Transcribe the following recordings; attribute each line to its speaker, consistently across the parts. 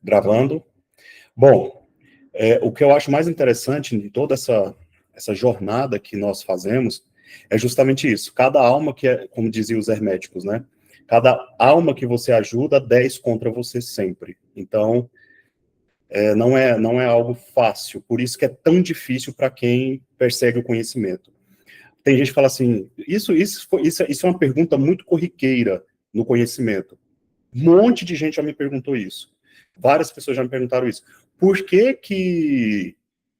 Speaker 1: Gravando. Bom, o que eu acho mais interessante em toda essa jornada que nós fazemos é justamente isso. Cada alma que é, como diziam os herméticos, né? Cada alma que você ajuda, 10 contra você sempre. Então, não é algo fácil. Por isso que é tão difícil para quem persegue o conhecimento. Tem gente que fala assim, isso é uma pergunta muito corriqueira no conhecimento. Um monte de gente já me perguntou isso. Várias pessoas já me perguntaram isso. Por que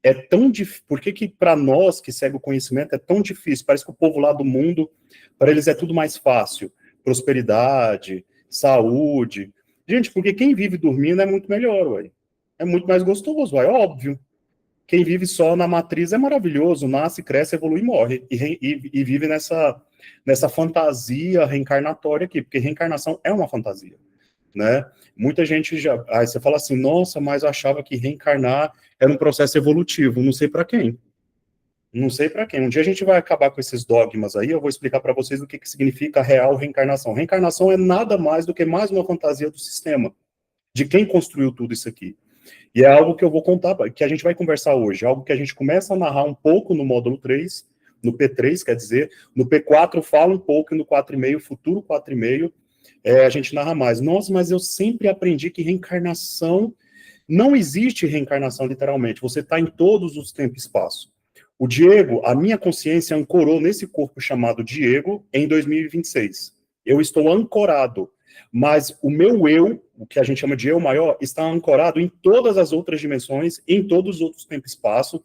Speaker 1: é tão difícil? Por que para nós que segue o conhecimento é tão difícil? Parece que o povo lá do mundo, para eles é tudo mais fácil. Prosperidade, saúde. Gente, porque quem vive dormindo é muito melhor, ué. É muito mais gostoso, ué, óbvio. Quem vive só na matriz é maravilhoso, nasce, cresce, evolui e morre. E vive nessa fantasia reencarnatória aqui, porque reencarnação é uma fantasia, né? Muita gente já... Aí você fala assim, nossa, mas eu achava que reencarnar era um processo evolutivo. Não sei para quem. Não sei para quem. Um dia a gente vai acabar com esses dogmas aí, eu vou explicar para vocês o que significa real reencarnação. Reencarnação é nada mais do que mais uma fantasia do sistema, de quem construiu tudo isso aqui. E é algo que eu vou contar, que a gente vai conversar hoje, algo que a gente começa a narrar um pouco no módulo 3, no P3, quer dizer, no P4 fala um pouco, e no 4,5, futuro 4,5, a gente narra mais. Nossa, mas eu sempre aprendi que reencarnação, não existe reencarnação literalmente, você está em todos os tempos e espaço. O Diego, a minha consciência ancorou nesse corpo chamado Diego em 2026. Eu estou ancorado, mas o meu eu, o que a gente chama de eu maior, está ancorado em todas as outras dimensões, em todos os outros tempos e espaço.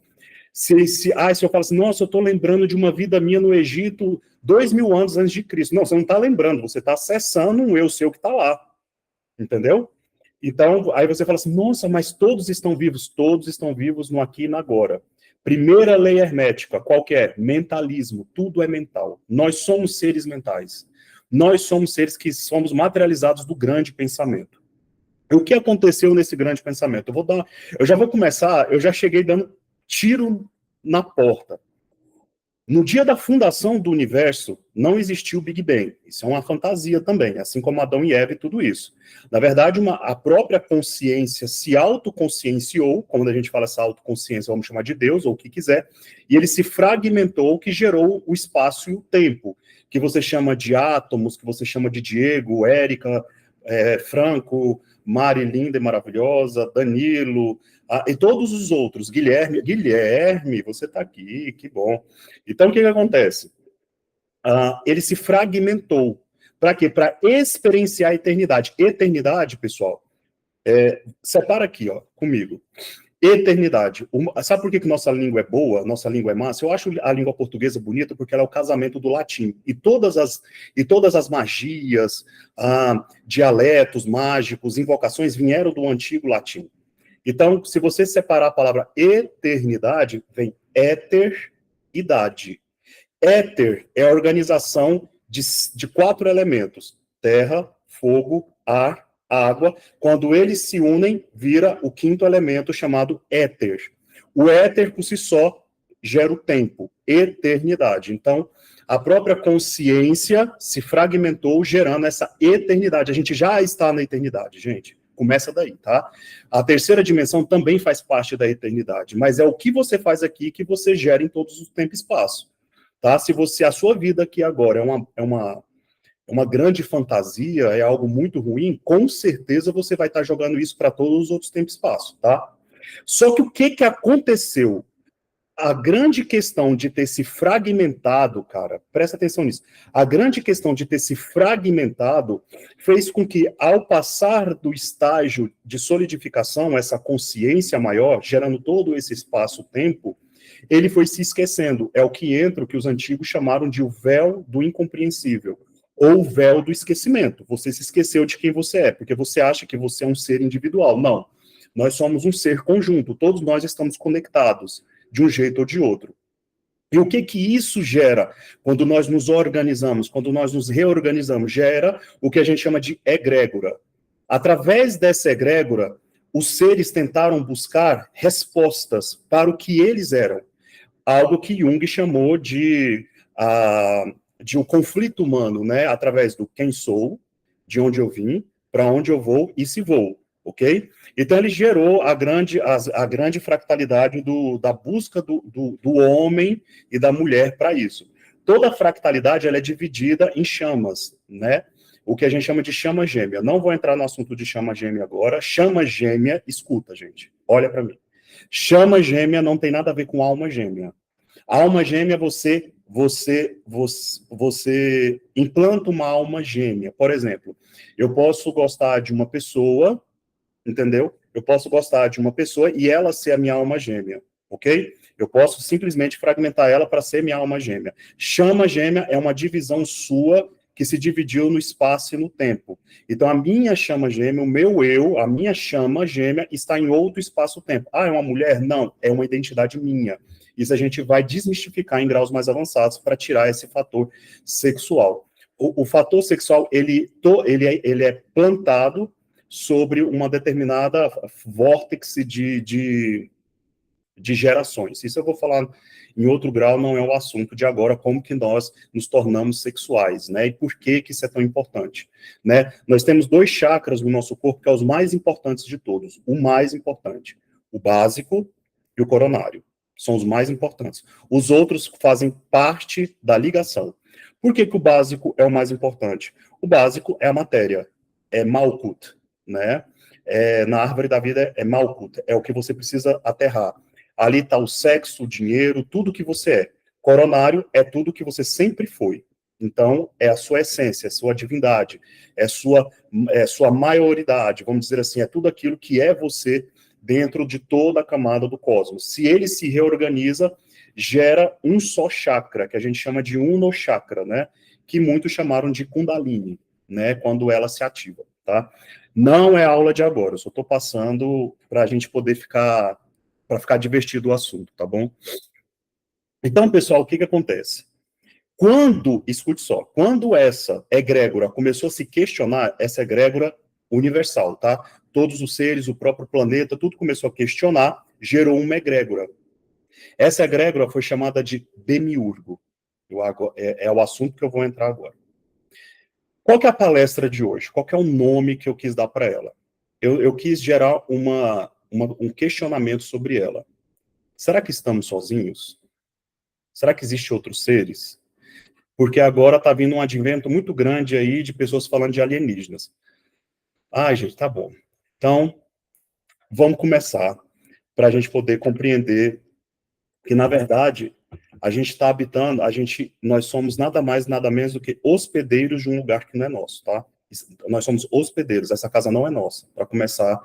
Speaker 1: Se eu falo assim, nossa, eu estou lembrando de uma vida minha no Egito 2.000 anos antes de Cristo. Não, você não está lembrando, você está acessando um eu seu que está lá. Entendeu? Então, aí você fala assim, nossa, mas todos estão vivos no aqui e no agora. Primeira lei hermética, qual que é? Mentalismo, tudo é mental. Nós somos seres mentais. Nós somos seres que somos materializados do grande pensamento. E o que aconteceu nesse grande pensamento? Eu já vou começar, eu já cheguei dando tiro na porta. No dia da fundação do universo, não existiu o Big Bang. Isso é uma fantasia também, assim como Adão e Eva e tudo isso. Na verdade, a própria consciência se autoconscienciou, quando a gente fala essa autoconsciência, vamos chamar de Deus, ou o que quiser, e ele se fragmentou, que gerou o espaço e o tempo, que você chama de átomos, que você chama de Diego, Érica, Franco, Mari linda e maravilhosa, Danilo, e todos os outros, Guilherme, você está aqui, que bom. Então, o que acontece? Ele se fragmentou. Para quê? Para experienciar a eternidade. Eternidade, pessoal, separa aqui, ó, comigo. Eternidade. Sabe por que nossa língua é boa, nossa língua é massa? Eu acho a língua portuguesa bonita porque ela é o casamento do latim. E todas as magias, dialetos mágicos, invocações vieram do antigo latim. Então, se você separar a palavra eternidade, vem éter-idade. Éter é a organização de 4 elementos: terra, fogo, ar, água. Quando eles se unem, vira o 5º elemento chamado éter. O éter, por si só, gera o tempo, eternidade. Então, a própria consciência se fragmentou, gerando essa eternidade. A gente já está na eternidade, gente. Começa daí, tá? A terceira dimensão também faz parte da eternidade, mas é o que você faz aqui que você gera em todos os tempos e espaço, tá? Se a sua vida aqui agora é uma grande fantasia, é algo muito ruim, com certeza você vai estar jogando isso para todos os outros tempos e espaço, tá? Só que o que aconteceu? A grande questão de ter se fragmentado, cara, presta atenção nisso, a grande questão de ter se fragmentado fez com que, ao passar do estágio de solidificação, essa consciência maior, gerando todo esse espaço-tempo, ele foi se esquecendo. É o que entra, o que os antigos chamaram de o véu do incompreensível, ou o véu do esquecimento. Você se esqueceu de quem você é, porque você acha que você é um ser individual. Não, nós somos um ser conjunto, todos nós estamos conectados, de um jeito ou de outro. E o que isso gera quando nós nos organizamos, quando nós nos reorganizamos? Gera o que a gente chama de egrégora. Através dessa egrégora, os seres tentaram buscar respostas para o que eles eram. Algo que Jung chamou de o conflito humano, né? Através do quem sou, de onde eu vim, para onde eu vou e se vou. ok? Então, ele gerou a grande fractalidade da busca do homem e da mulher para isso. Toda fractalidade ela é dividida em chamas, né? O que a gente chama de chama gêmea. Não vou entrar no assunto de chama gêmea agora. Chama gêmea, escuta, gente. Olha para mim. Chama gêmea não tem nada a ver com alma gêmea. Alma gêmea, você implanta uma alma gêmea. Por exemplo, eu posso gostar de uma pessoa, entendeu? Eu posso gostar de uma pessoa e ela ser a minha alma gêmea, ok? Eu posso simplesmente fragmentar ela para ser minha alma gêmea. Chama gêmea é uma divisão sua que se dividiu no espaço e no tempo. Então, a minha chama gêmea, o meu eu, a minha chama gêmea está em outro espaço-tempo. Ah, é uma mulher? Não, é uma identidade minha. Isso a gente vai desmistificar em graus mais avançados para tirar esse fator sexual. O fator sexual, ele é plantado sobre uma determinada vórtice de gerações. Isso eu vou falar em outro grau, não é o assunto de agora, como que nós nos tornamos sexuais, né? E por que isso é tão importante, né? Nós temos 2 chakras no nosso corpo que são os mais importantes de todos. O mais importante, o básico e o coronário. São os mais importantes. Os outros fazem parte da ligação. Por que o básico é o mais importante? O básico é a matéria, é Malkuth, né? Na árvore da vida é Malkuth, é o que você precisa aterrar. Ali está o sexo, o dinheiro, tudo que você é. Coronário é tudo que você sempre foi. Então, é a sua essência, é a sua divindade, é sua maioridade, vamos dizer assim, é tudo aquilo que é você dentro de toda a camada do cosmos. Se ele se reorganiza, gera um só chakra, que a gente chama de Uno chakra, né? Que muitos chamaram de Kundalini, né? Quando ela se ativa, tá? Não é aula de agora, eu só estou passando para a gente poder ficar divertido o assunto, tá bom? Então, pessoal, o que acontece? Escute só, quando essa egrégora começou a se questionar, essa egrégora universal, tá? Todos os seres, o próprio planeta, tudo começou a questionar, gerou uma egrégora. Essa egrégora foi chamada de demiurgo. É o assunto que eu vou entrar agora. Qual que é a palestra de hoje? Qual que é o nome que eu quis dar para ela? Eu quis gerar um questionamento sobre ela. Será que estamos sozinhos? Será que existem outros seres? Porque agora está vindo um advento muito grande aí de pessoas falando de alienígenas. Ai, gente, tá bom. Então, vamos começar para a gente poder compreender que, na verdade, a gente está habitando, nós somos nada mais, nada menos do que hospedeiros de um lugar que não é nosso, tá? Nós somos hospedeiros, essa casa não é nossa, para começar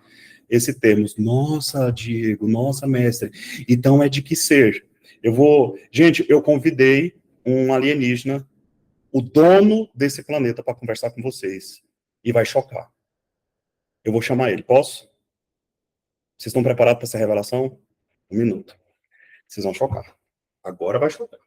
Speaker 1: esse termo. Nossa, Diego, nossa, mestre, então é de que ser? Gente, eu convidei um alienígena, o dono desse planeta, para conversar com vocês, e vai chocar. Eu vou chamar ele, posso? Vocês estão preparados para essa revelação? 1 minuto. Vocês vão chocar. Agora vai chocar.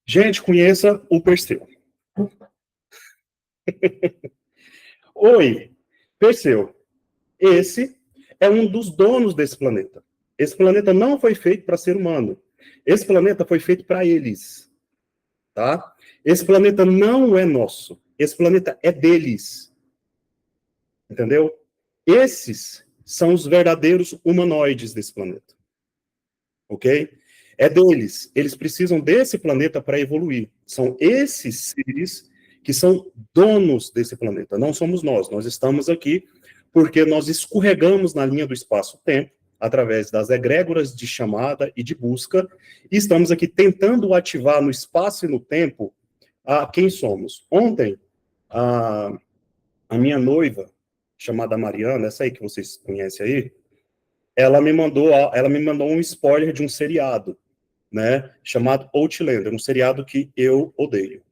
Speaker 1: Gente, conheça o Perseu. Oi, Perseu. Esse é um dos donos desse planeta. Esse planeta não foi feito para ser humano. Esse planeta foi feito para eles, tá? Esse planeta não é nosso. Esse planeta é deles. Entendeu? Esses são os verdadeiros humanoides desse planeta. Ok? É deles. Eles precisam desse planeta para evoluir. São esses seres que são donos desse planeta. Não somos nós. Nós estamos aqui porque nós escorregamos na linha do espaço-tempo através das egrégoras de chamada e de busca, e estamos aqui tentando ativar no espaço e no tempo a quem somos. Ontem, a minha noiva, chamada Mariana, essa aí que vocês conhecem aí, ela me mandou um spoiler de um seriado, né, chamado Outlander, um seriado que eu odeio.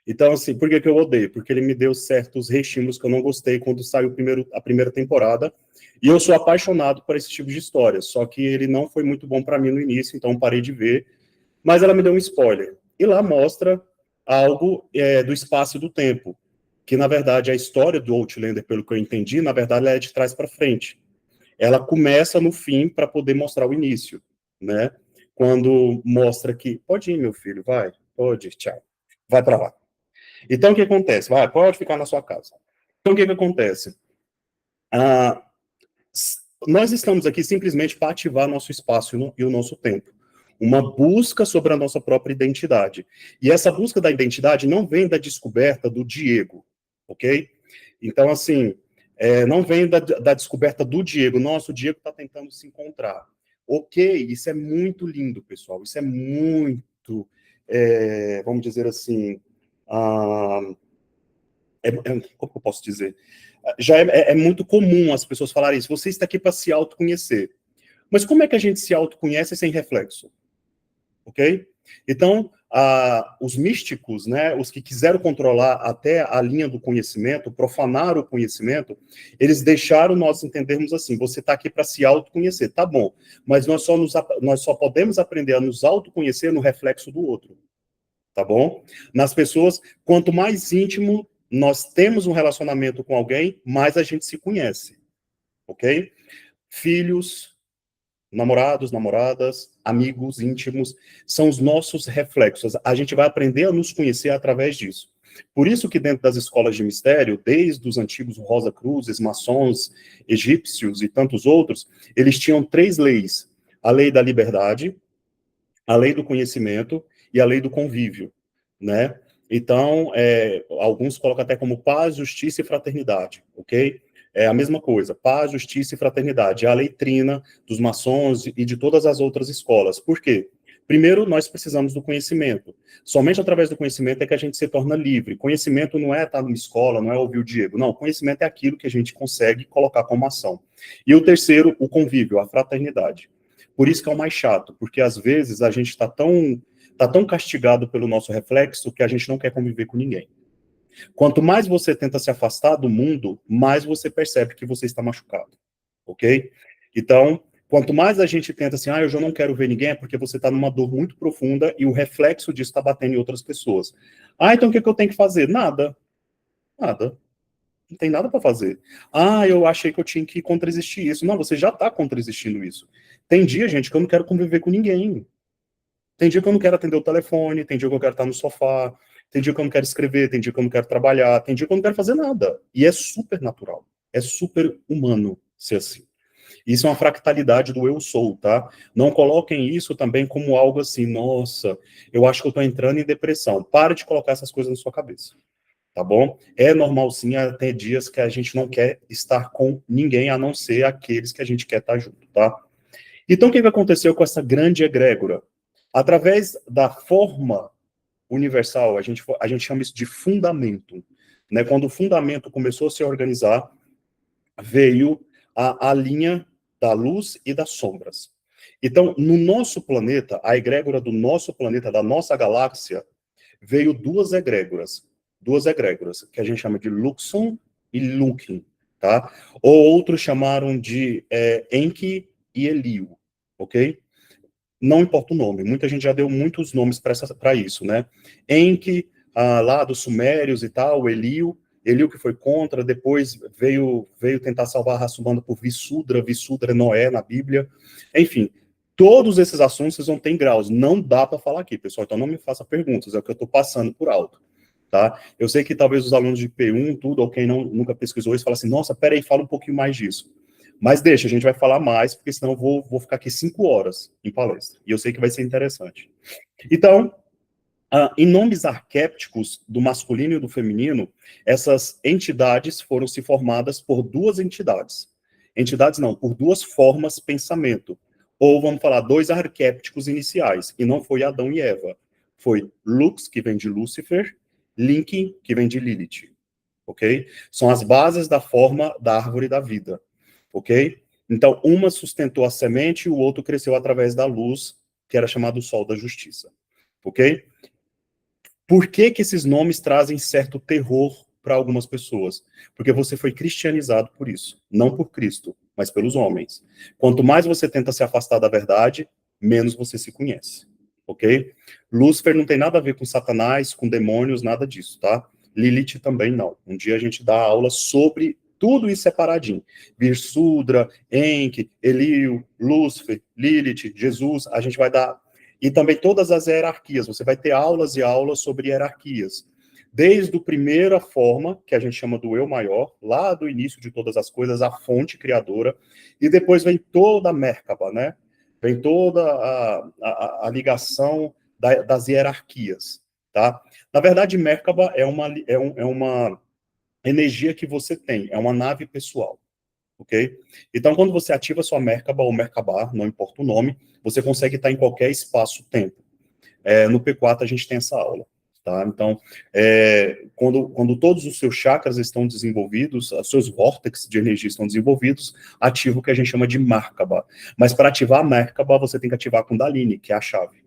Speaker 1: Então, assim, por que eu odeio? Porque ele me deu certos restímulos que eu não gostei quando saiu a primeira temporada, e eu sou apaixonado por esse tipo de história, só que ele não foi muito bom para mim no início, então parei de ver, mas ela me deu um spoiler, e lá mostra algo do espaço e do tempo, que na verdade a história do Outlander, pelo que eu entendi, na verdade ela é de trás para frente. ela começa no fim para poder mostrar o início, né? Quando mostra que, pode ir, meu filho, vai, pode, tchau, vai para lá. Então, o que acontece? Vai, pode ficar na sua casa. Então, o que acontece? Ah, nós estamos aqui simplesmente para ativar nosso espaço e o nosso tempo. Uma busca sobre a nossa própria identidade. E essa busca da identidade não vem da descoberta do Diego, ok? Então, assim, não vem da descoberta do Diego. Nossa, o Diego está tentando se encontrar. Ok, isso é muito lindo, pessoal. Isso é muito, vamos dizer assim, ah, como eu posso dizer? Já é muito comum as pessoas falarem isso. Você está aqui para se autoconhecer. Mas como é que a gente se autoconhece sem reflexo? Ok? Então, os místicos, né, os que quiseram controlar até a linha do conhecimento, profanar o conhecimento, eles deixaram nós entendermos assim: você está aqui para se autoconhecer, tá bom, mas nós só podemos aprender a nos autoconhecer no reflexo do outro, tá bom? Nas pessoas, quanto mais íntimo nós temos um relacionamento com alguém, mais a gente se conhece, ok? Filhos, namorados, namoradas, amigos íntimos, são os nossos reflexos. A gente vai aprender a nos conhecer através disso. Por isso que dentro das escolas de mistério, desde os antigos Rosa Cruzes, maçons, egípcios e tantos outros, eles tinham 3 leis: a lei da liberdade, a lei do conhecimento e a lei do convívio, né? Então, alguns colocam até como paz, justiça e fraternidade, ok? É a mesma coisa, paz, justiça e fraternidade. É a lei trina dos maçons e de todas as outras escolas. Por quê? Primeiro, nós precisamos do conhecimento. Somente através do conhecimento é que a gente se torna livre. Conhecimento não é estar numa escola, não é ouvir o Diego. Não, conhecimento é aquilo que a gente consegue colocar como ação. E o terceiro, o convívio, a fraternidade. Por isso que é o mais chato, porque às vezes a gente está tão castigado pelo nosso reflexo que a gente não quer conviver com ninguém. Quanto mais você tenta se afastar do mundo, mais você percebe que você está machucado, ok? Então, quanto mais a gente tenta assim, eu já não quero ver ninguém, é porque você está numa dor muito profunda e o reflexo disso está batendo em outras pessoas. Então o que eu tenho que fazer? Nada. Nada. Não tem nada para fazer. Eu achei que eu tinha que contraexistir isso. Não, você já está contraexistindo isso. Tem dia, gente, que eu não quero conviver com ninguém. Tem dia que eu não quero atender o telefone, tem dia que eu quero estar no sofá, tem dia que eu não quero escrever, tem dia que eu não quero trabalhar, tem dia que eu não quero fazer nada. E é super natural. É super humano ser assim. Isso é uma fractalidade do eu sou, tá? Não coloquem isso também como algo assim, nossa, eu acho que eu tô entrando em depressão. Pare de colocar essas coisas na sua cabeça. Tá bom? É normal sim, ter dias que a gente não quer estar com ninguém, a não ser aqueles que a gente quer estar junto, tá? Então, o que aconteceu com essa grande egrégora? Através da forma universal, a gente chama isso de fundamento, né? Quando o fundamento começou a se organizar, veio a linha da luz e das sombras. Então, no nosso planeta, a egrégora do nosso planeta, da nossa galáxia, veio duas egrégoras, que a gente chama de Luxon e Lunkin, tá? Ou outros chamaram de Enki e Eliu, ok? Não importa o nome, muita gente já deu muitos nomes para isso, né? Enki, lá dos Sumérios e tal, Eliu que foi contra, depois veio tentar salvar a raça humana por Vissudra é Noé na Bíblia, enfim, todos esses assuntos vocês vão ter em graus, não dá para falar aqui, pessoal, então não me faça perguntas, é o que eu estou passando por alto, tá? Eu sei que talvez os alunos de P1, tudo, ou quem nunca pesquisou isso, fala assim, nossa, peraí, fala um pouquinho mais disso. Mas deixa, a gente vai falar mais, porque senão eu vou ficar aqui 5 horas em palestra. E eu sei que vai ser interessante. Então, em nomes arquétipos do masculino e do feminino, essas entidades foram se formadas por 2 entidades. Entidades não, por 2 formas pensamento. Ou vamos falar, 2 arquétipos iniciais. E não foi Adão e Eva. Foi Lux, que vem de Lúcifer, Linkin, que vem de Lilith. Ok? São as bases da forma da árvore da vida. Ok? Então, uma sustentou a semente e o outro cresceu através da luz, que era chamado Sol da Justiça. Ok? Por que que esses nomes trazem certo terror para algumas pessoas? Porque você foi cristianizado por isso. Não por Cristo, mas pelos homens. Quanto mais você tenta se afastar da verdade, menos você se conhece. Ok? Lúcifer não tem nada a ver com Satanás, com demônios, nada disso, tá? Lilith também não. Um dia a gente dá aula sobre Tudo isso separadinho. Vir Sudra, Enki, Eliu, Lúcifer, Lilith, Jesus, a gente vai dar... E também todas as hierarquias, você vai ter aulas e aulas sobre hierarquias. Desde a primeira forma, que a gente chama do eu maior, lá do início de todas as coisas, a fonte criadora, e depois vem toda a Merkaba, né? Vem toda a ligação das hierarquias, tá? Na verdade, Merkaba é uma energia que você tem, é uma nave pessoal, ok? Então, quando você ativa sua Merkaba ou Merkaba, não importa o nome, você consegue estar em qualquer espaço-tempo. No P4 a gente tem essa aula, tá? Então, quando todos os seus chakras estão desenvolvidos, os seus vórtices de energia estão desenvolvidos, ativa o que a gente chama de Merkaba. Mas para ativar a Merkaba, você tem que ativar a Kundalini, que é a chave,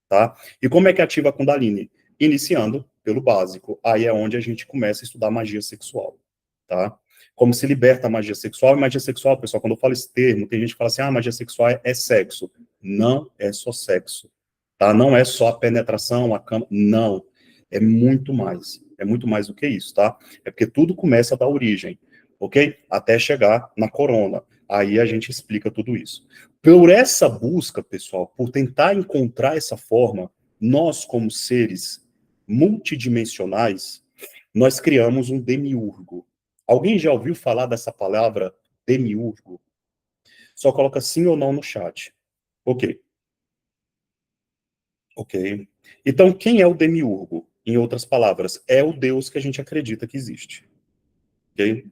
Speaker 1: tá? E como é que ativa a Kundalini? Iniciando pelo básico. Aí é onde a gente começa a estudar magia sexual, tá? Como se liberta a magia sexual. E magia sexual, pessoal, quando eu falo esse termo, tem gente que fala assim, magia sexual é sexo. Não é só sexo, tá? Não é só a penetração, a cama, não. É muito mais. É muito mais do que isso, tá? É porque tudo começa da origem, ok? Até chegar na corona. Aí a gente explica tudo isso. Por essa busca, pessoal, por tentar encontrar essa forma, nós, como seres multidimensionais, nós criamos um demiurgo. Alguém já ouviu falar dessa palavra demiurgo? Só coloca sim ou não no chat. Ok. Ok. Então, quem é o demiurgo? Em outras palavras, é o Deus que a gente acredita que existe. Ok?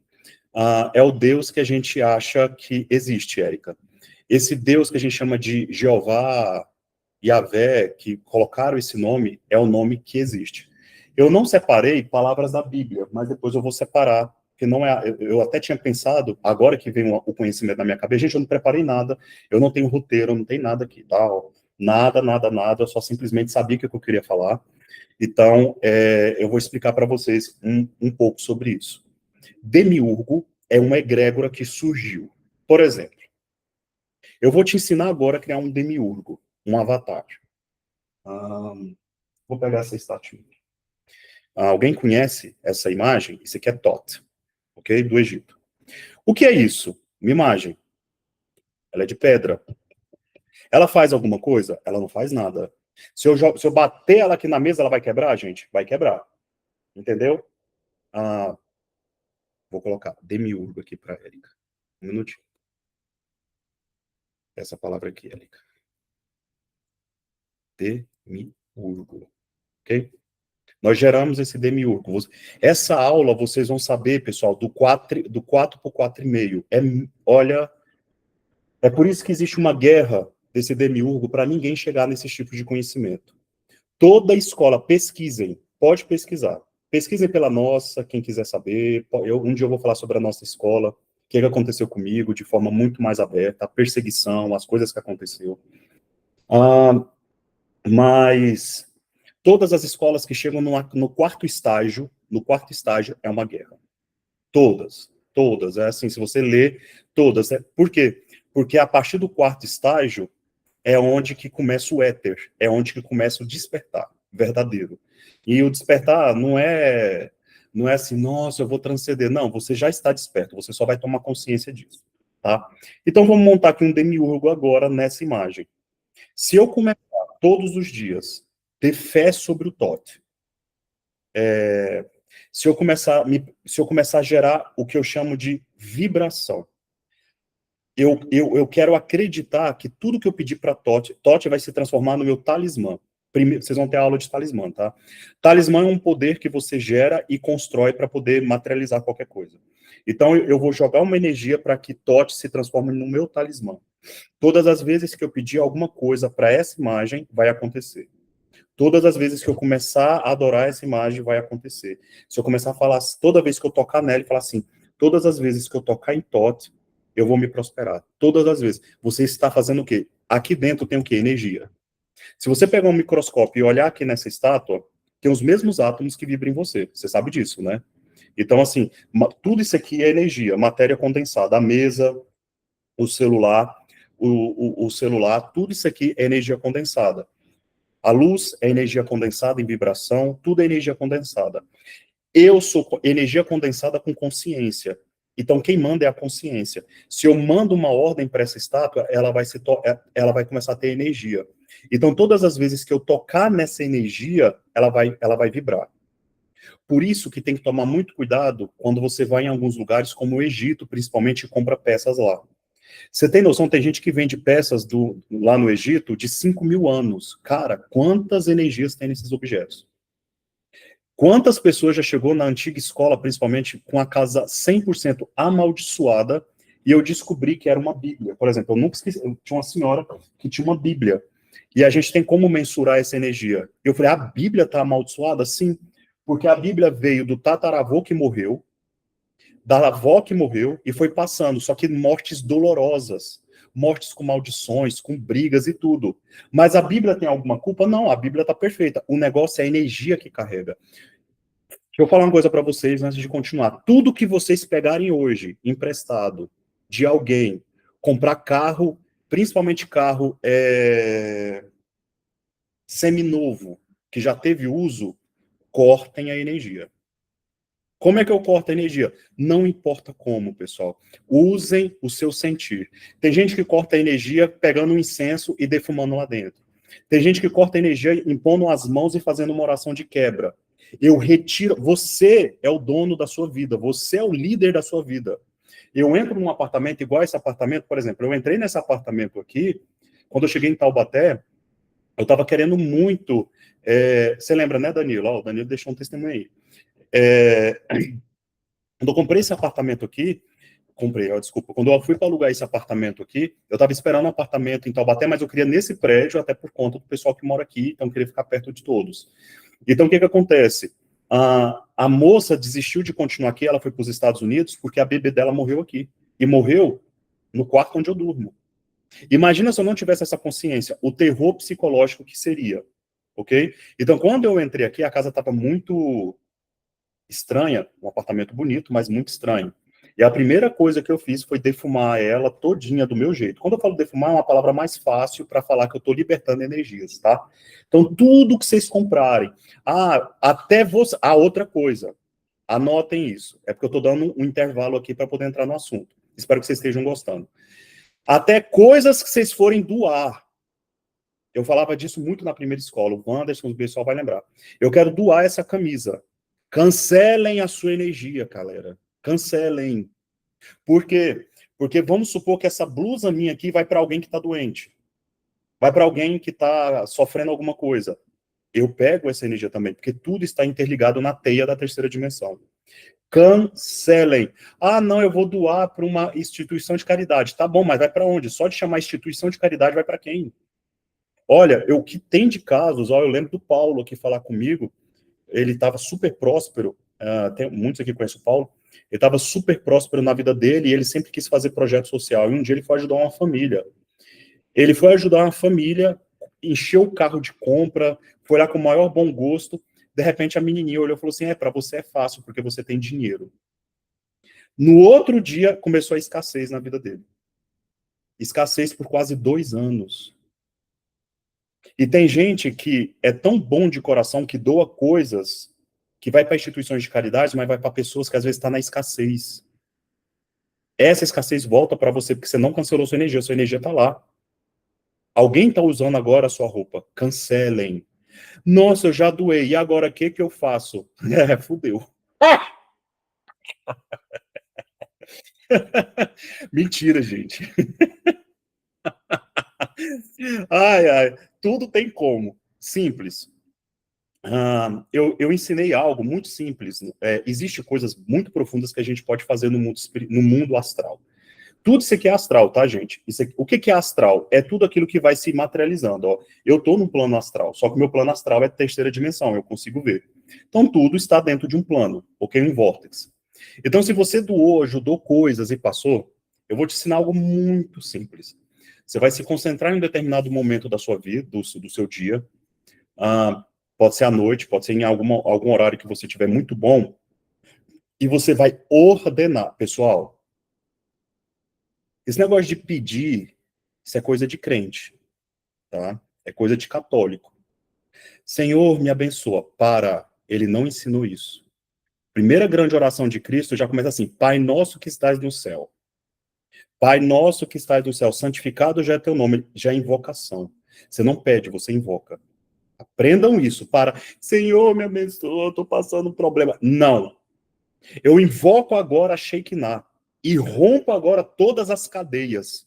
Speaker 1: É o Deus que a gente acha que existe, Érica. Esse Deus que a gente chama de Jeová, Yahvé, que colocaram esse nome, é o nome que existe. Eu não separei palavras da Bíblia, mas depois eu vou separar, porque não é. Eu até tinha pensado, agora que vem o conhecimento na minha cabeça, gente, eu não preparei nada, eu não tenho roteiro, eu não tenho nada aqui, tal. Nada, nada, nada, eu só simplesmente sabia o que eu queria falar. Então, eu vou explicar para vocês um pouco sobre isso. Demiurgo é uma egrégora que surgiu. Por exemplo, eu vou te ensinar agora a criar um demiurgo, um avatar. Vou pegar essa estátua. Alguém conhece essa imagem? Isso aqui é Tot, ok? Do Egito. O que é isso? Uma imagem. Ela é de pedra. Ela faz alguma coisa? Ela não faz nada. Se eu bater ela aqui na mesa, ela vai quebrar, gente? Vai quebrar. Entendeu? Vou colocar demiurgo aqui para Érica. Um minutinho. Essa palavra aqui, Érica. Demiurgo. Ok? Nós geramos esse demiurgo. Essa aula vocês vão saber, pessoal, do 4 por 4,5. Olha, é por isso que existe uma guerra desse demiurgo para ninguém chegar nesse tipo de conhecimento. Toda escola, pesquisem, pode pesquisar. Pesquisem pela nossa, quem quiser saber. Um dia eu vou falar sobre a nossa escola, o que aconteceu comigo, de forma muito mais aberta, a perseguição, as coisas que aconteceu. Mas todas as escolas que chegam no quarto estágio é uma guerra. Todas. É assim, se você ler todas. Por quê? Porque a partir do quarto estágio é onde que começa o éter, é onde que começa o despertar verdadeiro. E o despertar não é assim, nossa, eu vou transcender. Não, você já está desperto, você só vai tomar consciência disso, tá? Então vamos montar aqui um demiurgo agora nessa imagem. Se eu começar todos os dias ter fé sobre o Tote, se eu começar a gerar o que eu chamo de vibração, eu quero acreditar que tudo que eu pedi para Tote vai se transformar no meu talismã. Primeiro, vocês vão ter aula de talismã, tá? Talismã é um poder que você gera e constrói para poder materializar qualquer coisa. Então, eu vou jogar uma energia para que Tote se transforme no meu talismã. Todas as vezes que eu pedir alguma coisa para essa imagem, vai acontecer. Todas as vezes que eu começar a adorar essa imagem, vai acontecer. Se eu começar a falar, toda vez que eu tocar nela, e falar assim, todas as vezes que eu tocar em Tote, eu vou me prosperar. Todas as vezes. Você está fazendo o quê? Aqui dentro tem o quê? Energia. Se você pegar um microscópio e olhar aqui nessa estátua, tem os mesmos átomos que vibram em você. Você sabe disso, né? Então, assim, tudo isso aqui é energia, matéria condensada. A mesa, o celular, o celular, tudo isso aqui é energia condensada. A luz é energia condensada em vibração, tudo é energia condensada. Eu sou energia condensada com consciência. Então, quem manda é a consciência. Se eu mando uma ordem para essa estátua, ela vai começar a ter energia. Então, todas as vezes que eu tocar nessa energia, ela vai vibrar. Por isso que tem que tomar muito cuidado quando você vai em alguns lugares, como o Egito, principalmente, e compra peças lá. Você tem noção, tem gente que vende peças lá no Egito de 5.000 anos. Cara, quantas energias tem nesses objetos? Quantas pessoas já chegou na antiga escola, principalmente, com a casa 100% amaldiçoada, e eu descobri que era uma Bíblia. Por exemplo, eu nunca esqueci, eu tinha uma senhora que tinha uma Bíblia, e a gente tem como mensurar essa energia. Eu falei, a Bíblia está amaldiçoada? Sim, porque a Bíblia veio do tataravô que morreu, da avó que morreu, e foi passando, só que mortes dolorosas, mortes com maldições, com brigas e tudo. Mas a Bíblia tem alguma culpa? Não, a Bíblia está perfeita. O negócio é a energia que carrega. Deixa eu falar uma coisa para vocês antes de continuar. Tudo que vocês pegarem hoje, emprestado, de alguém, comprar carro, principalmente carro seminovo, que já teve uso, cortem a energia. Como é que eu corto a energia? Não importa como, pessoal. Usem o seu sentir. Tem gente que corta a energia pegando um incenso e defumando lá dentro. Tem gente que corta a energia impondo as mãos e fazendo uma oração de quebra. Eu retiro. Você é o dono da sua vida. Você é o líder da sua vida. Eu entro num apartamento igual esse apartamento, por exemplo. Eu entrei nesse apartamento aqui. Quando eu cheguei em Taubaté, eu estava querendo muito. Você lembra, né, Danilo? O Danilo deixou um testemunho aí. Quando eu comprei esse apartamento aqui, desculpa, quando eu fui para alugar esse apartamento aqui, eu estava esperando um apartamento em Taubaté, mas eu queria nesse prédio, até por conta do pessoal que mora aqui, então eu queria ficar perto de todos. Então, o que acontece? A moça desistiu de continuar aqui, ela foi para os Estados Unidos, porque a bebê dela morreu aqui. E morreu no quarto onde eu durmo. Imagina se eu não tivesse essa consciência, o terror psicológico que seria, ok? Então, quando eu entrei aqui, a casa estava muito estranha, um apartamento bonito, mas muito estranho. E a primeira coisa que eu fiz foi defumar ela todinha do meu jeito. Quando eu falo defumar, é uma palavra mais fácil para falar que eu estou libertando energias, tá? Então, tudo que vocês comprarem, até você. Outra coisa, anotem isso. É porque eu estou dando um intervalo aqui para poder entrar no assunto. Espero que vocês estejam gostando. Até coisas que vocês forem doar. Eu falava disso muito na primeira escola. O Wanderson, o pessoal vai lembrar. Eu quero doar essa camisa. Cancelem a sua energia, galera. Cancelem. Por quê? Porque vamos supor que essa blusa minha aqui vai para alguém que está doente. Vai para alguém que está sofrendo alguma coisa. Eu pego essa energia também, porque tudo está interligado na teia da terceira dimensão. Cancelem. Não, eu vou doar para uma instituição de caridade. Tá bom, mas vai para onde? Só de chamar instituição de caridade vai para quem? Olha, o que tem de casos, eu lembro do Paulo aqui falar comigo, ele estava super próspero, tem muitos aqui conhecem o Paulo, ele estava super próspero na vida dele e ele sempre quis fazer projeto social. E um dia ele foi ajudar uma família. Ele foi ajudar uma família, encheu o carro de compra, foi lá com o maior bom gosto. De repente a menininha olhou e falou assim: para você é fácil, porque você tem dinheiro. No outro dia começou a escassez na vida dele. Escassez por quase 2 anos. E tem gente que é tão bom de coração que doa coisas que vai para instituições de caridade, mas vai para pessoas que às vezes estão na escassez. Essa escassez volta para você porque você não cancelou sua energia está lá. Alguém está usando agora a sua roupa. Cancelem. Nossa, eu já doei. E agora o que eu faço? Fudeu. Mentira, gente. Ai. Tudo tem como. Simples. Eu ensinei algo muito simples. Existe coisas muito profundas que a gente pode fazer no mundo astral. Tudo isso aqui é astral, tá, gente? O que é astral? É tudo aquilo que vai se materializando. Ó. Eu estou num plano astral, só que o meu plano astral é terceira dimensão, eu consigo ver. Então, tudo está dentro de um plano, ok? Um vórtice. Então, se você doou, ajudou coisas e passou, eu vou te ensinar algo muito simples. Você vai se concentrar em um determinado momento da sua vida, do seu dia. Pode ser à noite, pode ser em algum horário que você tiver muito bom. E você vai ordenar, pessoal. Esse negócio de pedir, isso é coisa de crente, tá? É coisa de católico. Senhor, me abençoa. Ele não ensinou isso. Primeira grande oração de Cristo já começa assim: Pai nosso que estás no céu. Pai nosso que estás no céu, santificado já é teu nome, já é invocação. Você não pede, você invoca. Aprendam isso para, Senhor, me abençoa, eu estou passando um problema. Não. Eu invoco agora a Shekinah e rompo agora todas as cadeias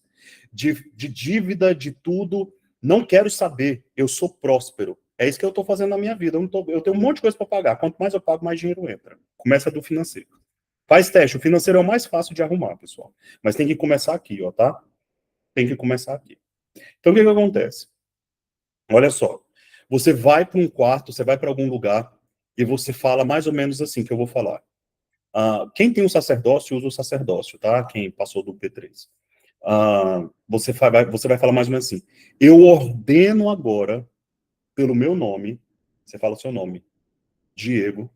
Speaker 1: de dívida, de tudo. Não quero saber, eu sou próspero. É isso que eu estou fazendo na minha vida. Eu tenho um monte de coisa para pagar. Quanto mais eu pago, mais dinheiro entra. Começa do financeiro. Faz teste. O financeiro é o mais fácil de arrumar, pessoal. Mas tem que começar aqui, ó, tá? Tem que começar aqui. Então, o que acontece? Olha só. Você vai para um quarto, você vai para algum lugar e você fala mais ou menos assim que eu vou falar. Quem tem um sacerdócio, usa o sacerdócio, tá? Quem passou do P3. Você vai falar mais ou menos assim. Eu ordeno agora, pelo meu nome, você fala o seu nome, Diego.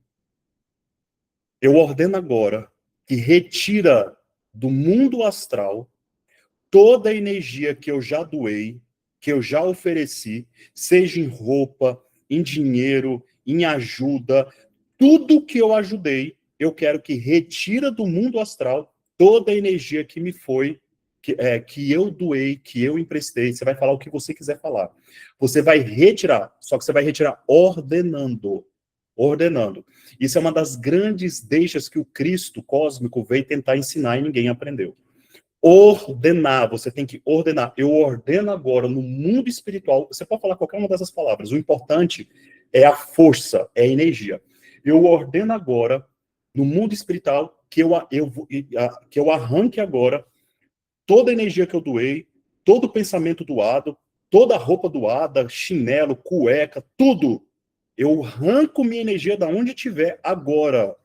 Speaker 1: Eu ordeno agora que retira do mundo astral toda a energia que eu já doei, que eu já ofereci, seja em roupa, em dinheiro, em ajuda, tudo que eu ajudei, eu quero que retira do mundo astral toda a energia que me foi, que eu doei, que eu emprestei. Você vai falar o que você quiser falar. Você vai retirar, só que você vai retirar ordenando. Ordenando. Isso é uma das grandes deixas que o Cristo cósmico veio tentar ensinar e ninguém aprendeu. Ordenar, você tem que ordenar. Eu ordeno agora no mundo espiritual. Você pode falar qualquer uma dessas palavras. O importante é a força, é a energia. Eu ordeno agora no mundo espiritual que eu arranque agora toda a energia que eu doei, todo o pensamento doado, toda a roupa doada, chinelo, cueca, tudo. Eu arranco minha energia da onde estiver agora.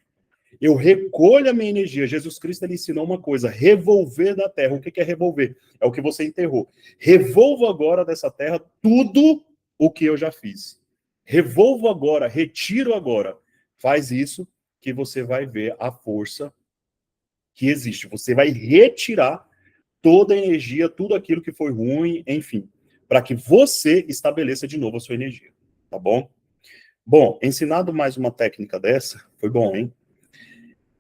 Speaker 1: Eu recolho a minha energia. Jesus Cristo ele ensinou uma coisa: revolver da terra. O que é revolver? É o que você enterrou. Revolvo agora dessa terra tudo o que eu já fiz. Revolvo agora, retiro agora. Faz isso que você vai ver a força que existe. Você vai retirar toda a energia, tudo aquilo que foi ruim, enfim, para que você estabeleça de novo a sua energia. Tá bom? Bom, ensinado mais uma técnica dessa, foi bom, hein?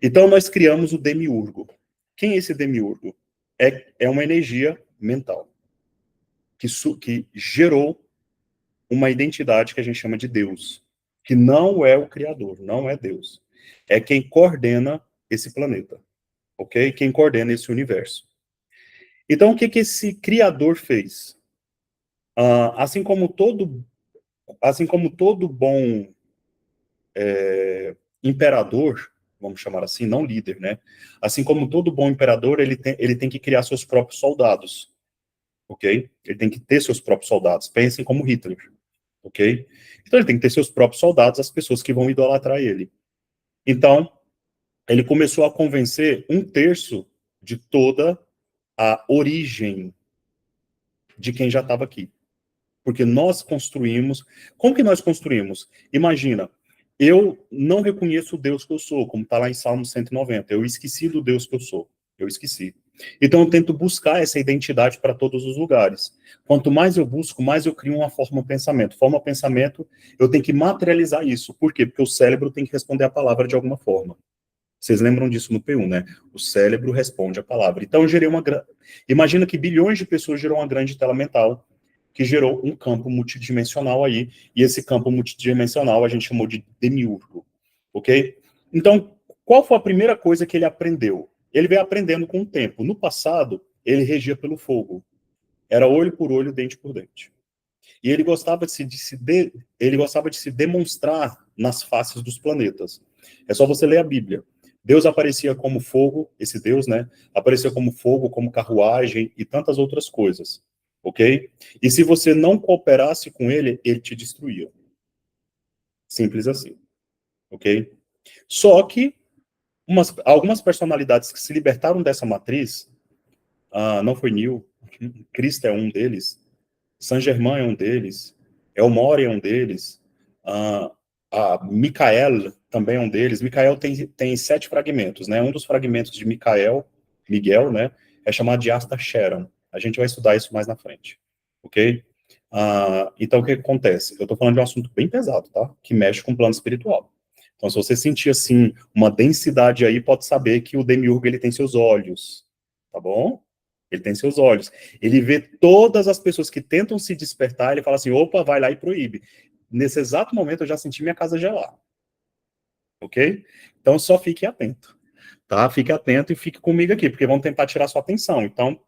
Speaker 1: Então, nós criamos o demiurgo. Quem é esse demiurgo? É uma energia mental que gerou uma identidade que a gente chama de Deus, que não é o Criador, não é Deus. É quem coordena esse planeta, ok? Quem coordena esse universo. Então, o que esse Criador fez? Assim como todo bom imperador, vamos chamar assim, não líder, né? Assim como todo bom imperador, ele tem que criar seus próprios soldados, ok? Ele tem que ter seus próprios soldados. Pensem como Hitler, ok? Então ele tem que ter seus próprios soldados, as pessoas que vão idolatrar ele. Então, ele começou a convencer 1/3 de toda a origem de quem já estava aqui. Porque nós construímos... Como que nós construímos? Imagina, eu não reconheço o Deus que eu sou, como está lá em Salmo 190. Eu esqueci do Deus que eu sou. Eu esqueci. Então eu tento buscar essa identidade para todos os lugares. Quanto mais eu busco, mais eu crio uma forma pensamento. Forma pensamento, eu tenho que materializar isso. Por quê? Porque o cérebro tem que responder a palavra de alguma forma. Vocês lembram disso no P1, né? O cérebro responde a palavra. Então eu gerei Imagina que bilhões de pessoas gerou uma grande tela mental que gerou um campo multidimensional aí, e esse campo multidimensional a gente chamou de demiurgo, ok? Então, qual foi a primeira coisa que ele aprendeu? Ele veio aprendendo com o tempo. No passado, ele regia pelo fogo. Era olho por olho, dente por dente. E ele gostava ele gostava de se demonstrar nas faces dos planetas. É só você ler a Bíblia. Deus aparecia como fogo, esse Deus, né? Aparecia como fogo, como carruagem e tantas outras coisas, ok? E se você não cooperasse com ele, ele te destruía. Simples assim, ok? Só que algumas personalidades que se libertaram dessa matriz, não foi Neo, Cristo é um deles, Saint-Germain é um deles, Elmore é um deles, a Micael também é um deles. Micael tem 7 fragmentos, né? Um dos fragmentos de Miguel, né, é chamado de Asta Sharon. A gente vai estudar isso mais na frente, ok? Então, o que acontece? Eu estou falando de um assunto bem pesado, tá? Que mexe com o plano espiritual. Então, se você sentir, assim, uma densidade aí, pode saber que o demiurgo, ele tem seus olhos, tá bom? Ele tem seus olhos. Ele vê todas as pessoas que tentam se despertar, ele fala assim, opa, vai lá e proíbe. Nesse exato momento, eu já senti minha casa gelar, ok? Então, só fique atento, tá? Fique atento e fique comigo aqui, porque vão tentar tirar sua atenção. Então,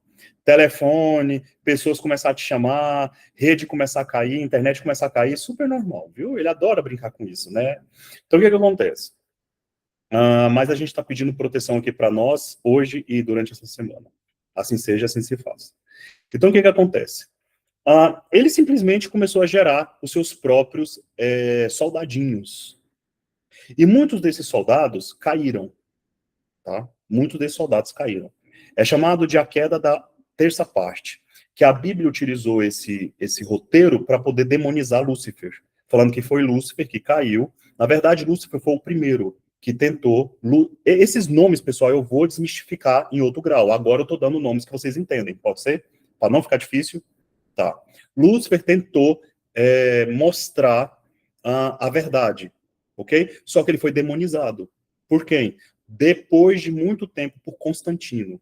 Speaker 1: telefone, pessoas começar a te chamar, rede começar a cair, internet começar a cair, super normal, viu? Ele adora brincar com isso, né? Então, o que acontece? Mas a gente está pedindo proteção aqui para nós, hoje e durante essa semana. Assim seja, assim se faça. Então, o que acontece? Ele simplesmente começou a gerar os seus próprios soldadinhos. E muitos desses soldados caíram, tá? Muitos desses soldados caíram. É chamado de a queda da terça parte, que a Bíblia utilizou esse roteiro para poder demonizar Lúcifer, falando que foi Lúcifer que caiu. Na verdade, Lúcifer foi o primeiro que tentou... Esses nomes, pessoal, eu vou desmistificar em outro grau. Agora eu estou dando nomes que vocês entendem, pode ser? Para não ficar difícil? Tá. Lúcifer tentou mostrar a verdade, ok? Só que ele foi demonizado. Por quem? Depois de muito tempo, por Constantino,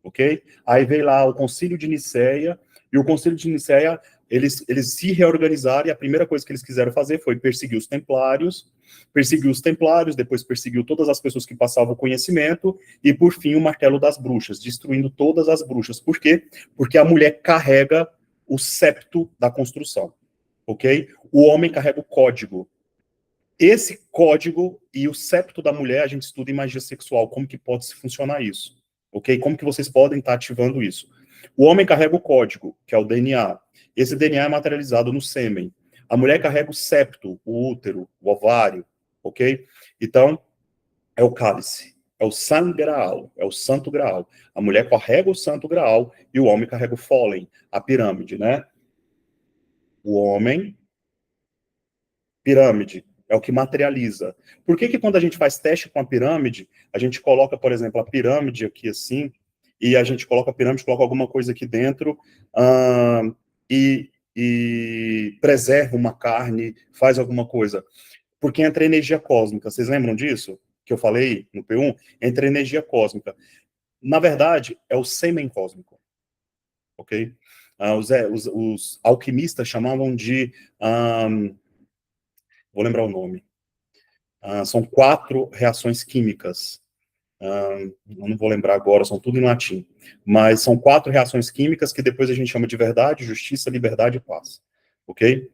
Speaker 1: ok? Aí veio lá o Concílio de Nicéia, e o Concílio de Nicéia, eles se reorganizaram, e a primeira coisa que eles quiseram fazer foi perseguir os templários, depois perseguiu todas as pessoas que passavam o conhecimento, e por fim o martelo das bruxas, destruindo todas as bruxas. Por quê? Porque a mulher carrega o septo da construção, ok? O homem carrega o código. Esse código e o septo da mulher, a gente estuda em magia sexual, como que pode funcionar isso, ok? Como que vocês podem estar ativando isso? O homem carrega o código, que é o DNA. Esse DNA é materializado no sêmen. A mulher carrega o septo, o útero, o ovário, ok? Então, é o cálice, é o sangue graal, é o santo graal. A mulher carrega o santo graal e o homem carrega o fôlen, a pirâmide, né? O homem, pirâmide, é o que materializa. Por que quando a gente faz teste com a pirâmide, a gente coloca, por exemplo, a pirâmide aqui assim, e a gente coloca a pirâmide, coloca alguma coisa aqui dentro, e preserva uma carne, faz alguma coisa? Porque entra energia cósmica. Vocês lembram disso? Que eu falei no P1? Entra energia cósmica. Na verdade, é o sêmen cósmico, ok? Os alquimistas chamavam de... vou lembrar o nome. São 4 reações químicas. Eu não vou lembrar agora, são tudo em latim. Mas são 4 reações químicas que depois a gente chama de verdade, justiça, liberdade e paz. Ok?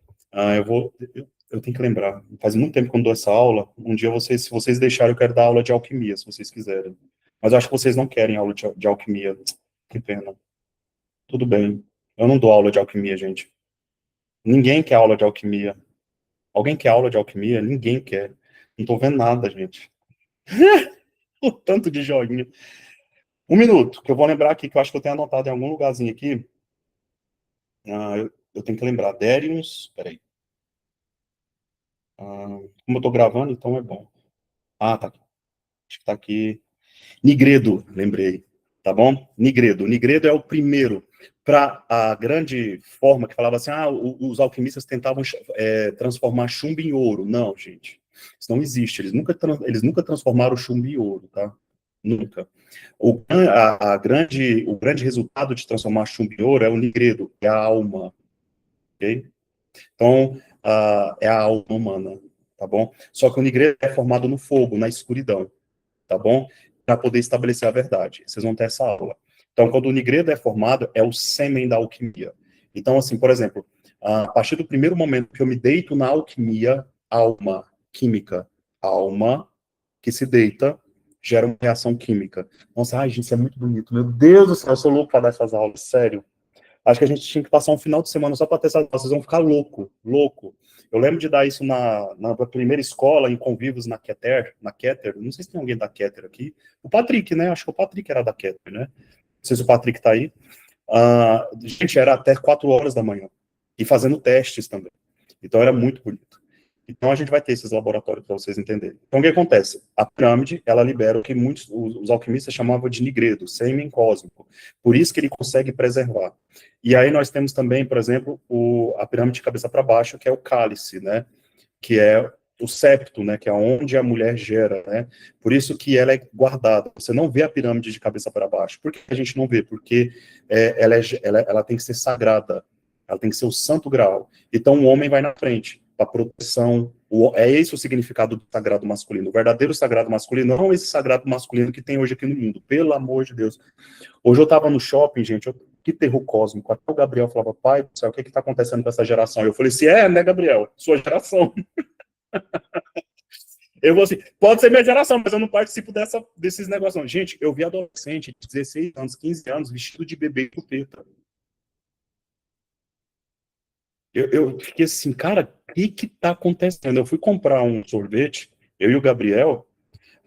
Speaker 1: Eu tenho que lembrar. Faz muito tempo que eu não dou essa aula. Um dia, se vocês deixarem, eu quero dar aula de alquimia, se vocês quiserem. Mas eu acho que vocês não querem aula de alquimia. Que pena. Tudo bem. Eu não dou aula de alquimia, gente. Ninguém quer aula de alquimia. Alguém quer aula de alquimia? Ninguém quer. Não tô vendo nada, gente. O tanto de joinha. Um minuto, que eu vou lembrar aqui, que eu acho que eu tenho anotado em algum lugarzinho aqui. Eu tenho que lembrar. Darius, peraí. Como eu tô gravando, então é bom. Tá aqui. Acho que tá aqui. Nigredo, lembrei. Tá bom? Nigredo. Nigredo é o primeiro. Para a grande forma que falava assim, os alquimistas tentavam transformar chumbo em ouro. Não, gente. Isso não existe. Eles nunca transformaram chumbo em ouro, tá? Nunca. O grande resultado de transformar chumbo em ouro é o nigredo, é a alma, ok? Então, é a alma humana, tá bom? Só que o nigredo é formado no fogo, na escuridão, tá bom? Para poder estabelecer a verdade. Vocês vão ter essa aula. Então, quando o nigredo é formado, é o sêmen da alquimia. Então, assim, por exemplo, a partir do primeiro momento que eu me deito na alquimia, alma, química, alma que se deita, gera uma reação química. Nossa, ai, gente, isso é muito bonito. Meu Deus do céu, eu sou louco para dar essas aulas, sério. Acho que a gente tinha que passar um final de semana só para ter essas aulas. Vocês vão ficar louco. Eu lembro de dar isso na primeira escola, em convívios na Keter, não sei se tem alguém da Keter aqui. O Patrick, né? Acho que o Patrick era da Keter, né? Não sei se o Patrick tá aí. Gente, era até 4 horas da manhã. E fazendo testes também. Então era muito bonito. Então, a gente vai ter esses laboratórios para vocês entenderem. Então, o que acontece? A pirâmide, ela libera o que muitos, os alquimistas chamavam de nigredo, sêmen cósmico. Por isso que ele consegue preservar. E aí nós temos também, por exemplo, a pirâmide de cabeça para baixo, que é o cálice, né? Que é o septo, né, que é onde a mulher gera, né, por isso que ela é guardada. Você não vê a pirâmide de cabeça para baixo. Por que a gente não vê? Porque ela tem que ser sagrada, ela tem que ser o santo grau. Então o homem vai na frente, para proteção. É esse o significado do sagrado masculino. O verdadeiro sagrado masculino não é esse sagrado masculino que tem hoje aqui no mundo, pelo amor de Deus. Hoje eu estava no shopping, gente, que terror cósmico. Até o Gabriel falava, pai do céu, o que está acontecendo com essa geração? Eu falei assim, né, Gabriel? Sua geração. Eu vou assim, pode ser minha geração, mas eu não participo desses negócios. Não. Gente, eu vi adolescente de 16 anos, 15 anos, vestido de bebê e chupeta. Eu fiquei assim, cara, o que tá acontecendo? Eu fui comprar um sorvete, eu e o Gabriel,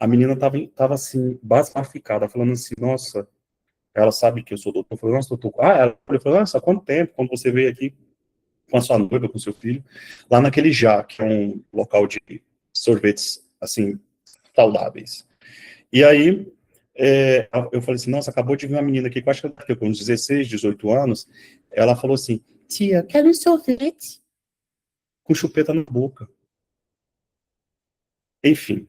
Speaker 1: a menina tava assim, basbaficada, falando assim, nossa, ela sabe que eu sou doutor. Eu falei, nossa, doutor. Ela falou, nossa, há quanto tempo? Quando você veio aqui com a sua noiva, com o seu filho, lá naquele Já, que é um local de sorvetes, assim, saudáveis. E aí, eu falei assim, nossa, acabou de vir uma menina aqui, que eu acho que ela com uns 16, 18 anos, ela falou assim, tia, quero um sorvete com chupeta na boca. Enfim,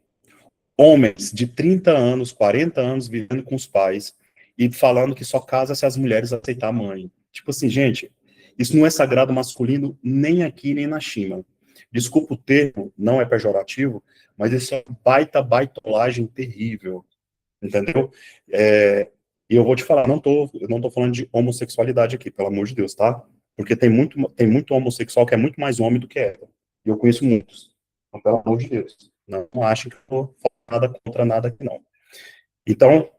Speaker 1: homens de 30 anos, 40 anos, vivendo com os pais, e falando que só casa se as mulheres aceitar a mãe. Tipo assim, gente, isso não é sagrado masculino nem aqui, nem na China. Desculpa o termo, não é pejorativo, mas isso é baitolagem terrível, entendeu? E eu vou te falar, eu não tô falando de homossexualidade aqui, pelo amor de Deus, tá? Porque tem muito homossexual que é muito mais homem do que hétero. E eu conheço muitos. Então, pelo amor de Deus. Não acho que eu tô falando nada contra nada aqui, não. Então,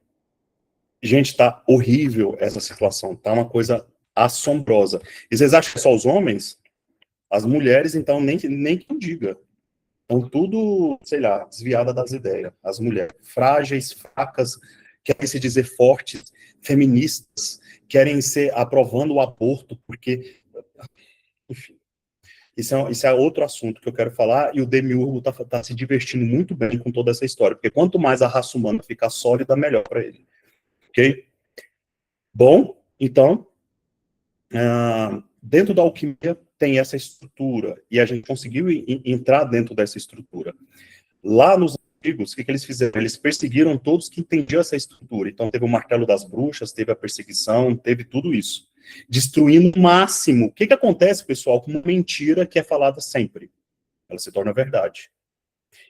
Speaker 1: gente, tá horrível essa situação. Tá uma coisa assombrosa. E vocês acham que é só os homens? As mulheres, então, nem que eu diga. Estão tudo, sei lá, desviada das ideias. As mulheres frágeis, fracas, querem se dizer fortes, feministas, querem ser aprovando o aborto, porque, enfim, isso é outro assunto que eu quero falar, e o Demiurgo tá se divertindo muito bem com toda essa história, porque quanto mais a raça humana ficar sólida, melhor para ele. Ok? Bom, então, dentro da alquimia tem essa estrutura, e a gente conseguiu entrar dentro dessa estrutura. Lá nos antigos, o que eles fizeram? Eles perseguiram todos que entendiam essa estrutura. Então, teve o martelo das bruxas, teve a perseguição, teve tudo isso. Destruindo o máximo. O que acontece, pessoal, com uma mentira que é falada sempre? Ela se torna verdade.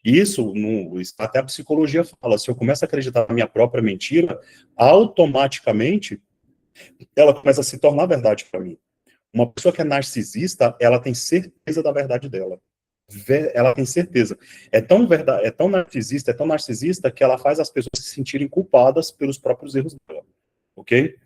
Speaker 1: E isso, até a psicologia fala, se eu começo a acreditar na minha própria mentira, automaticamente, ela começa a se tornar verdade para mim. Uma pessoa que é narcisista, ela tem certeza da verdade dela. Ela tem certeza. É tão narcisista que ela faz as pessoas se sentirem culpadas pelos próprios erros dela. Ok?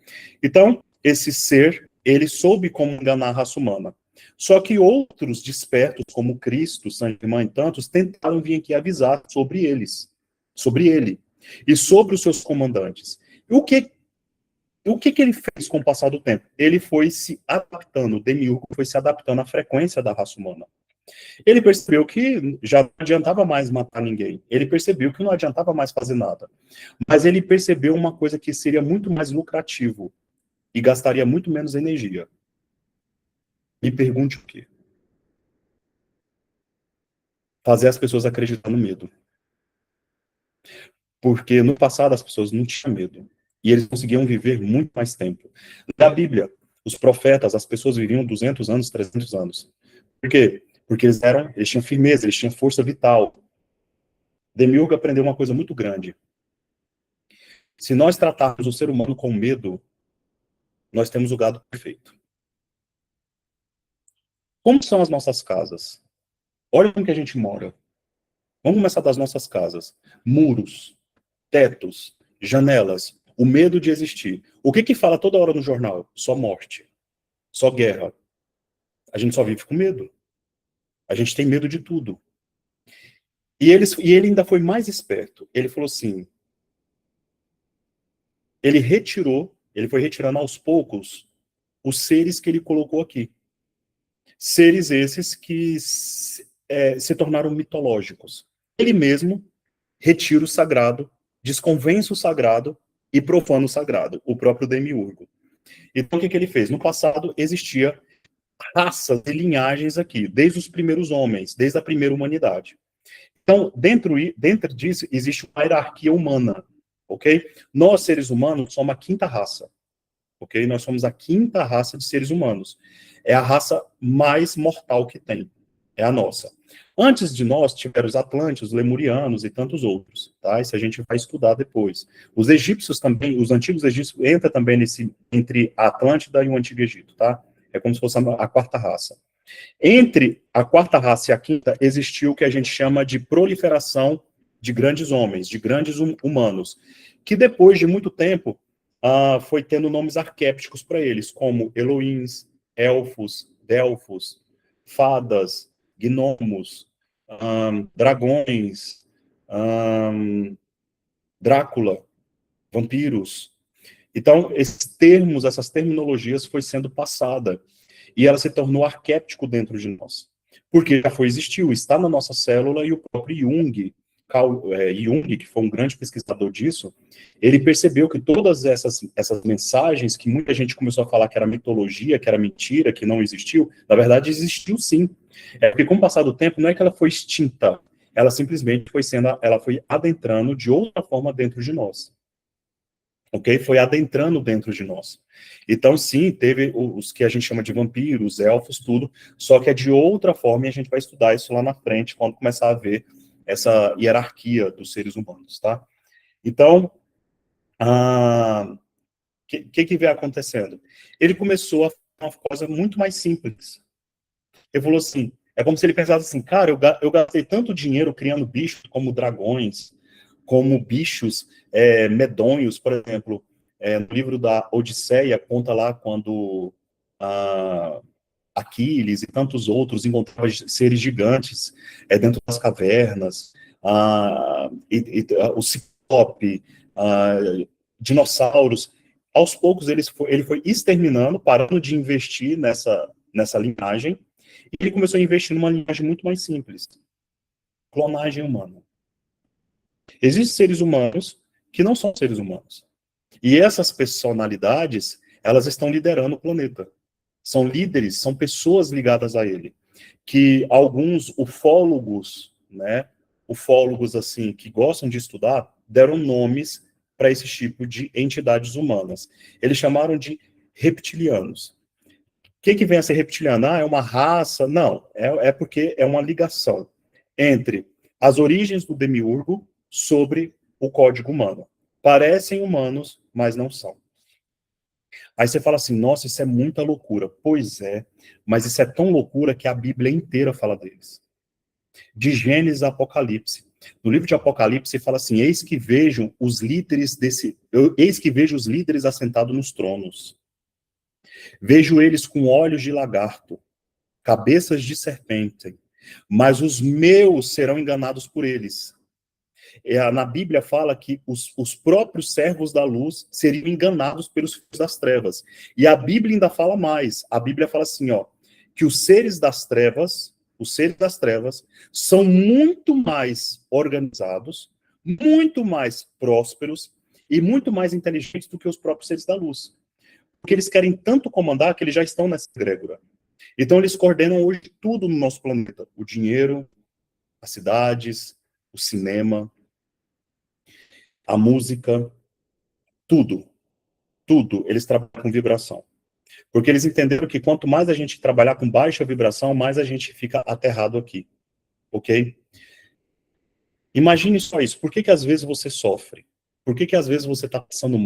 Speaker 1: Então, esse ser, ele soube como enganar a raça humana. Só que outros despertos, como Cristo, São Germain e tantos, tentaram vir aqui avisar sobre ele, e sobre os seus comandantes. E o que ele fez com o passar do tempo? Ele foi se adaptando, o Demiurgo foi se adaptando à frequência da raça humana. Ele percebeu que já não adiantava mais matar ninguém. Ele percebeu que não adiantava mais fazer nada. Mas ele percebeu uma coisa que seria muito mais lucrativo e gastaria muito menos energia. Me pergunte o quê? Fazer as pessoas acreditar no medo. Porque no passado as pessoas não tinham medo. E eles conseguiam viver muito mais tempo. Na Bíblia, os profetas, as pessoas viviam 200 anos, 300 anos. Por quê? Porque eles tinham firmeza, eles tinham força vital. Demiurgo aprendeu uma coisa muito grande. Se nós tratarmos o ser humano com medo, nós temos o gado perfeito. Como são as nossas casas? Olha como que a gente mora. Vamos começar das nossas casas. Muros, tetos, janelas, o medo de existir. O que fala toda hora no jornal? Só morte, só guerra. A gente só vive com medo. A gente tem medo de tudo. E ele ainda foi mais esperto. Ele falou assim, ele foi retirando aos poucos os seres que ele colocou aqui. Seres esses que se tornaram mitológicos. Ele mesmo retira o sagrado, desconvence o sagrado e profana o sagrado, o próprio Demiurgo. Então, o que ele fez? No passado, existia raças e linhagens aqui, desde os primeiros homens, desde a primeira humanidade. Então, dentro disso, existe uma hierarquia humana, ok? Nós, seres humanos, somos a quinta raça, ok? Nós somos a quinta raça de seres humanos. É a raça mais mortal que tem. É a nossa. Antes de nós, tiveram os Atlantes, os Lemurianos e tantos outros, tá? Isso a gente vai estudar depois. Os egípcios também, os antigos egípcios, entra também entre a Atlântida e o Antigo Egito, tá? É como se fosse a quarta raça. Entre a quarta raça e a quinta, existiu o que a gente chama de proliferação de grandes homens, de grandes humanos, que depois de muito tempo foi tendo nomes arquétipos para eles, como Elohims, elfos, delfos, fadas, gnomos, dragões, Drácula, vampiros. Então, esses termos, essas terminologias foi sendo passada e ela se tornou arquétipo dentro de nós. Porque já existiu, está na nossa célula, e o próprio Jung, Jung, que foi um grande pesquisador disso, ele percebeu que todas essas mensagens, que muita gente começou a falar que era mitologia, que era mentira, que não existiu, na verdade existiu sim. Porque com o passar do tempo, não é que ela foi extinta, ela simplesmente ela foi adentrando de outra forma dentro de nós. Ok? Foi adentrando dentro de nós. Então, sim, teve os que a gente chama de vampiros, elfos, tudo, só que é de outra forma, e a gente vai estudar isso lá na frente, quando começar a ver essa hierarquia dos seres humanos, tá? Então, o que vem acontecendo? Ele começou a fazer uma coisa muito mais simples. Ele falou assim, é como se ele pensasse assim, cara, eu gastei tanto dinheiro criando bichos como dragões, como bichos medonhos, por exemplo, no livro da Odisseia, conta lá quando Aquiles e tantos outros encontravam seres gigantes dentro das cavernas, o ciclope, dinossauros. Aos poucos ele foi exterminando, parando de investir nessa linhagem, e ele começou a investir numa linhagem muito mais simples, clonagem humana. Existem seres humanos que não são seres humanos. E essas personalidades, elas estão liderando o planeta. São líderes, são pessoas ligadas a ele. Que alguns ufólogos, né, ufólogos assim, que gostam de estudar, deram nomes para esse tipo de entidades humanas. Eles chamaram de reptilianos. O que vem a ser reptiliano? É uma raça? Não, é porque é uma ligação entre as origens do demiurgo sobre o código humano. Parecem humanos, mas não são. Aí você fala assim, nossa, isso é muita loucura. Pois é, mas isso é tão loucura que a Bíblia inteira fala deles. De Gênesis a Apocalipse. No livro de Apocalipse fala assim, eis que vejo os líderes assentados nos tronos. Vejo eles com olhos de lagarto, cabeças de serpente, mas os meus serão enganados por eles. Na Bíblia fala que os próprios servos da luz seriam enganados pelos filhos das trevas. E a Bíblia ainda fala mais. A Bíblia fala assim, ó, que os seres das trevas são muito mais organizados, muito mais prósperos e muito mais inteligentes do que os próprios seres da luz. Porque eles querem tanto comandar que eles já estão nessa egrégora. Então eles coordenam hoje tudo no nosso planeta. O dinheiro, as cidades, o cinema, a música, tudo. Tudo, eles trabalham com vibração. Porque eles entenderam que quanto mais a gente trabalhar com baixa vibração, mais a gente fica aterrado aqui. Ok? Imagine só isso. Por que às vezes você sofre? Por que às vezes você está passando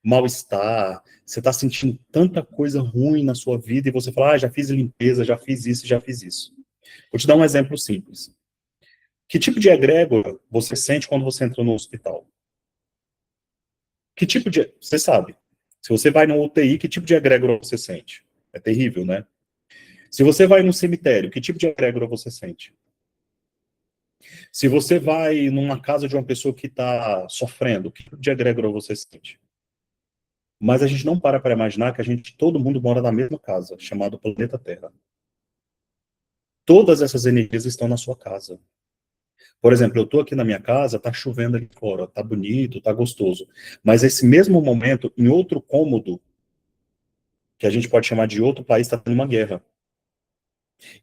Speaker 1: mal-estar, você está sentindo tanta coisa ruim na sua vida e você fala, já fiz limpeza, já fiz isso, já fiz isso. Vou te dar um exemplo simples. Que tipo de egrégora você sente quando você entra no hospital? Que tipo de... Você sabe. Se você vai no UTI, que tipo de egrégora você sente? É terrível, né? Se você vai num cemitério, que tipo de egrégora você sente? Se você vai numa casa de uma pessoa que está sofrendo, que tipo de egrégora você sente? Mas a gente não para imaginar que todo mundo mora na mesma casa, chamado planeta Terra. Todas essas energias estão na sua casa. Por exemplo, eu estou aqui na minha casa, está chovendo aqui fora, está bonito, está gostoso. Mas esse mesmo momento, em outro cômodo, que a gente pode chamar de outro país, está tendo uma guerra.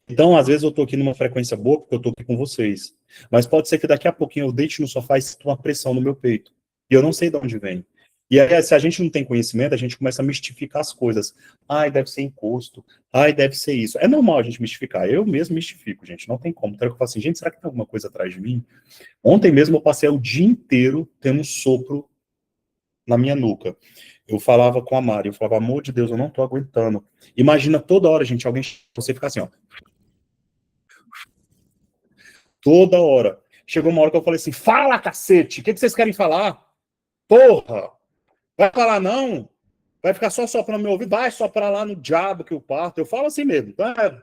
Speaker 1: Então, às vezes eu tô aqui numa frequência boa, porque eu tô aqui com vocês. Mas pode ser que daqui a pouquinho eu deite no sofá e sinta uma pressão no meu peito. E eu não sei de onde vem. E aí, se a gente não tem conhecimento, a gente começa a mistificar as coisas. Ai, deve ser encosto. Ai, deve ser isso. É normal a gente mistificar. Eu mesmo mistifico, gente. Não tem como. Então eu falo assim, gente, será que tem alguma coisa atrás de mim? Ontem mesmo eu passei o dia inteiro tendo um sopro na minha nuca. Eu falava com a Mari, eu falava, amor de Deus, eu não tô aguentando. Imagina toda hora, gente, alguém, você ficar assim, ó, toda hora. Chegou uma hora que eu falei assim, fala, cacete, o que vocês querem falar? Porra, vai falar não? Vai ficar só soprando meu ouvido? Vai soprar lá no diabo que eu parto. Eu falo assim mesmo,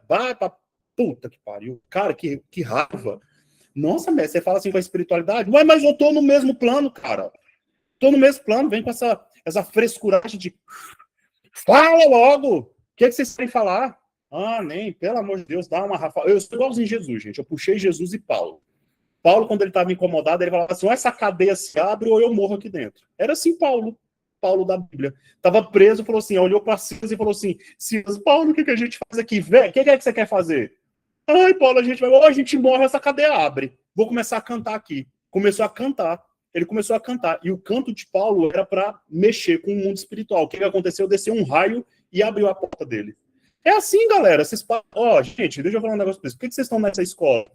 Speaker 1: vai pra puta que pariu. Cara, que raiva. Nossa, mestre, você fala assim com a espiritualidade? Ué, mas eu tô no mesmo plano, cara. Tô no mesmo plano, vem com essa frescuragem de fala logo! O que vocês querem falar? Ah, nem, pelo amor de Deus, dá uma rafa. Eu sou igualzinho Jesus, gente. Eu puxei Jesus e Paulo. Paulo, quando ele estava incomodado, ele falava assim: ou essa cadeia se abre ou eu morro aqui dentro. Era assim, Paulo. Paulo da Bíblia. Estava preso, falou assim: olhou para Silas e falou assim: Silas, Paulo, o que a gente faz aqui? O que é que você quer fazer? Ai, Paulo, a gente vai. Ou a gente morre, essa cadeia abre. Vou começar a cantar aqui. Começou a cantar. Ele começou a cantar. E o canto de Paulo era para mexer com o mundo espiritual. O que aconteceu? Desceu um raio e abriu a porta dele. É assim, galera. Vocês... Ó, gente, deixa eu falar um negócio para vocês. Por que vocês estão nessa escola?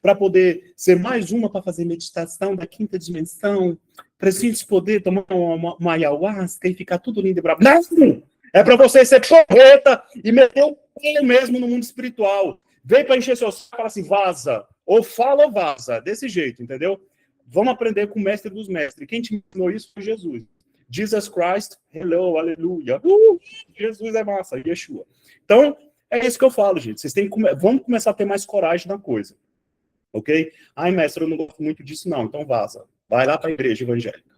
Speaker 1: Para poder ser mais uma para fazer meditação da quinta dimensão, para a gente poder tomar uma ayahuasca e ficar tudo lindo e bravo. Não! É para você ser porreta e meter o pé mesmo no mundo espiritual. Vem para encher seu saco e fala assim, vaza. Ou fala ou vaza. Desse jeito, entendeu? Vamos aprender com o mestre dos mestres. Quem te ensinou isso foi Jesus. Jesus Christ, hello, aleluia. Jesus é massa, Yeshua. Então, é isso que eu falo, gente. Vocês têm que vamos começar a ter mais coragem na coisa. Ok? Ai, mestre, eu não gosto muito disso, não. Então vaza. Vai lá para a igreja evangélica.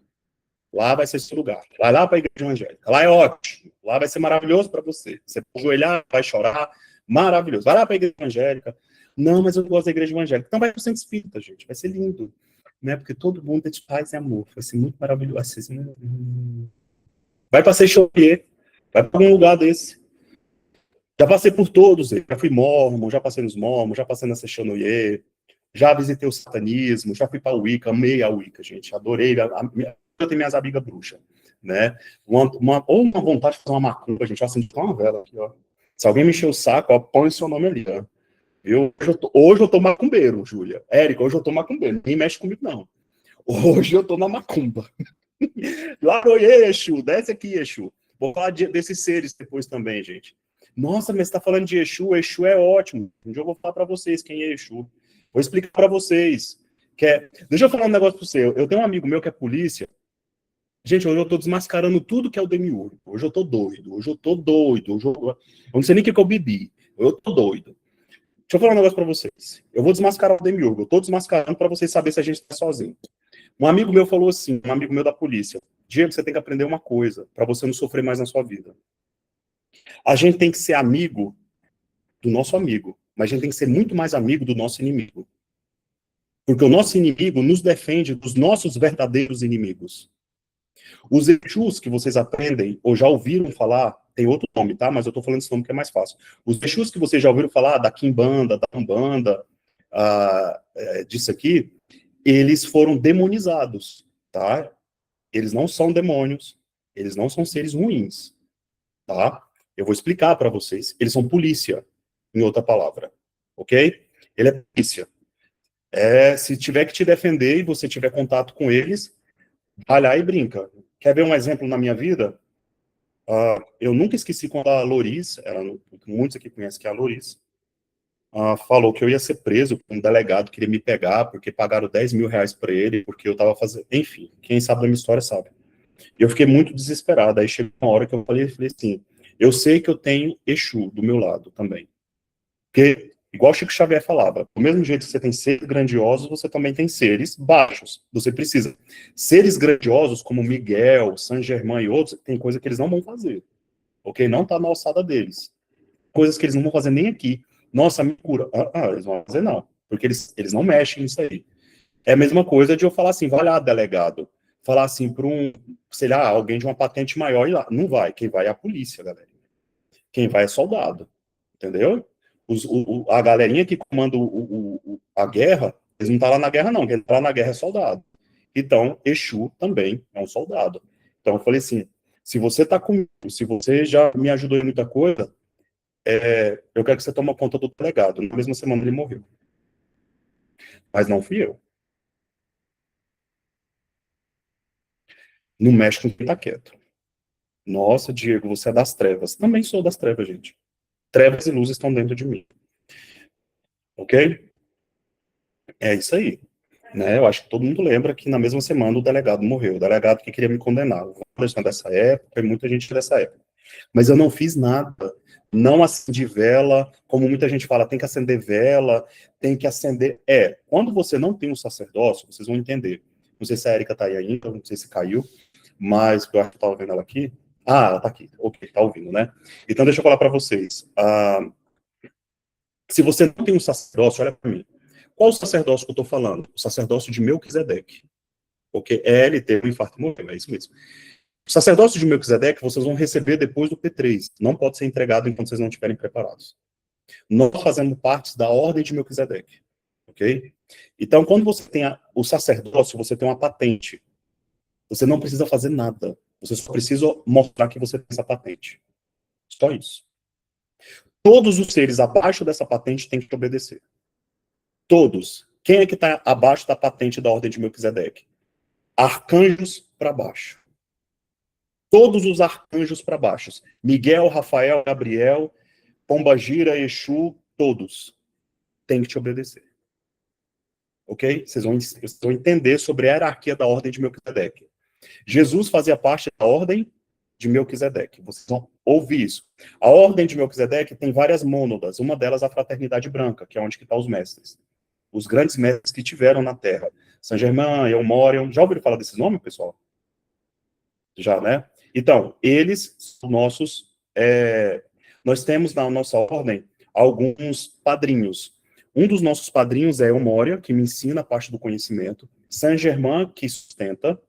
Speaker 1: Lá vai ser seu lugar. Vai lá para a igreja evangélica. Lá é ótimo. Lá vai ser maravilhoso para você. Você vai ajoelhar, vai chorar. Maravilhoso. Vai lá para a igreja evangélica. Não, mas eu não gosto da igreja evangélica. Então vai para o centro espírita, gente. Vai ser lindo. Né? Porque todo mundo é de paz e amor. Vai ser muito maravilhoso. Vai, ser... vai para Seixopier. Vai para algum lugar desse. Já passei por todos. Já fui mormon, já passei nos mormons, já passei na Seixonoye. Já visitei o satanismo, já fui para a Wicca, amei a Wicca, gente, adorei. Eu tenho minhas amigas bruxas, né? Ou uma vontade de fazer uma macumba, gente, eu acendi com uma vela aqui, ó. Se alguém me encher o saco, ó, põe seu nome ali, ó. Hoje eu tô macumbeiro, Júlia. Érica, hoje eu tô macumbeiro. Ninguém mexe comigo, não. Hoje eu tô na macumba. Lá no Exu, desce aqui, Exu. Vou falar desses seres depois também, gente. Nossa, mas você tá falando de Exu? Exu é ótimo. Um dia eu vou falar para vocês quem é Exu. Vou explicar para vocês. Deixa eu falar um negócio para você. Eu tenho um amigo meu que é polícia. Gente, hoje eu tô desmascarando tudo que é o demiurgo. Hoje eu tô doido. Hoje eu tô doido. Eu não sei nem o que eu bebi. Eu tô doido. Deixa eu falar um negócio para vocês. Eu vou desmascarar o demiurgo. Eu tô desmascarando para vocês saberem se a gente tá sozinho. Um amigo meu falou assim, um amigo meu da polícia: Diego, você tem que aprender uma coisa para você não sofrer mais na sua vida. A gente tem que ser amigo do nosso amigo, mas a gente tem que ser muito mais amigo do nosso inimigo. Porque o nosso inimigo nos defende dos nossos verdadeiros inimigos. Os Exus que vocês aprendem, ou já ouviram falar, tem outro nome, tá? Mas eu tô falando esse nome que é mais fácil. Os Exus que vocês já ouviram falar, da Quimbanda, da Umbanda, disso aqui, eles foram demonizados, tá? Eles não são demônios, eles não são seres ruins, tá? Eu vou explicar para vocês. Eles são polícia, em outra palavra, ok? Ele é polícia. Se tiver que te defender e você tiver contato com eles, vai lá e brinca. Quer ver um exemplo na minha vida? Eu nunca esqueci quando a Loris, muitos aqui conhecem que é a Loris, falou que eu ia ser preso, um delegado queria me pegar, porque pagaram R$ 10.000 para ele, porque eu estava fazendo... Enfim, quem sabe da minha história sabe. E eu fiquei muito desesperado. Aí chegou uma hora que eu falei assim, eu sei que eu tenho Exu do meu lado também. Porque, igual Chico Xavier falava, do mesmo jeito que você tem seres grandiosos, você também tem seres baixos. Você precisa. Seres grandiosos, como Miguel, Saint Germain e outros, tem coisa que eles não vão fazer. Ok? Não está na alçada deles. Coisas que eles não vão fazer nem aqui. Nossa, me cura. Eles não vão fazer não. Porque eles não mexem nisso aí. É a mesma coisa de eu falar assim, vai lá, delegado. Falar assim para sei lá, alguém de uma patente maior ir lá. Não vai. Quem vai é a polícia, galera. Quem vai é soldado. Entendeu? A galerinha que comanda a guerra, eles não estão lá na guerra, não. Quem está lá na guerra é soldado. Então, Exu também é um soldado. Então, eu falei assim, se você está comigo, se você já me ajudou em muita coisa, eu quero que você tome conta do delegado. Na mesma semana ele morreu. Mas não fui eu. Não mexe com quem tá quieto. Nossa, Diego, você é das trevas. Também sou das trevas, gente. Trevas e luz estão dentro de mim. Ok? É isso aí. Né? Eu acho que todo mundo lembra que na mesma semana o delegado morreu. O delegado que queria me condenar. O Anderson dessa época e muita gente dessa época. Mas eu não fiz nada. Não acendi vela, como muita gente fala, tem que acender vela, tem que acender. Quando você não tem um sacerdócio, vocês vão entender. Não sei se a Erika tá aí ainda, não sei se caiu, mas eu acho que eu tava vendo ela aqui. Ah, ela tá aqui. Ok, tá ouvindo, né? Então deixa eu falar para vocês. Se você não tem um sacerdócio, olha para mim. Qual o sacerdócio que eu estou falando? O sacerdócio de Melquisedeque. Porque ele teve um infarto e morreu, é isso mesmo. O sacerdócio de Melquisedeque vocês vão receber depois do P3. Não pode ser entregado enquanto vocês não estiverem preparados. Nós fazemos parte da ordem de Melquisedeque. Ok? Então, quando você tem o sacerdócio, você tem uma patente. Você não precisa fazer nada. Você só precisa mostrar que você tem essa patente. Só isso. Todos os seres abaixo dessa patente têm que te obedecer. Todos. Quem é que está abaixo da patente da ordem de Melquisedeque? Arcanjos para baixo. Todos os arcanjos para baixo. Miguel, Rafael, Gabriel, Pombagira, Exu, todos têm que te obedecer. Ok? Vocês vão entender sobre a hierarquia da ordem de Melquisedeque. Jesus fazia parte da ordem de Melquisedeque. Vocês vão ouvir isso. A ordem de Melquisedeque tem várias mônadas. Uma delas a fraternidade branca, que é onde estão os mestres. Os grandes mestres que tiveram na Terra. Saint Germain, Elmorion. Já ouviram falar desses nomes, pessoal? Já, né? Então, eles são nossos... nós temos na nossa ordem alguns padrinhos. Um dos nossos padrinhos é Elmorion, que me ensina a parte do conhecimento. Saint Germain, que sustenta.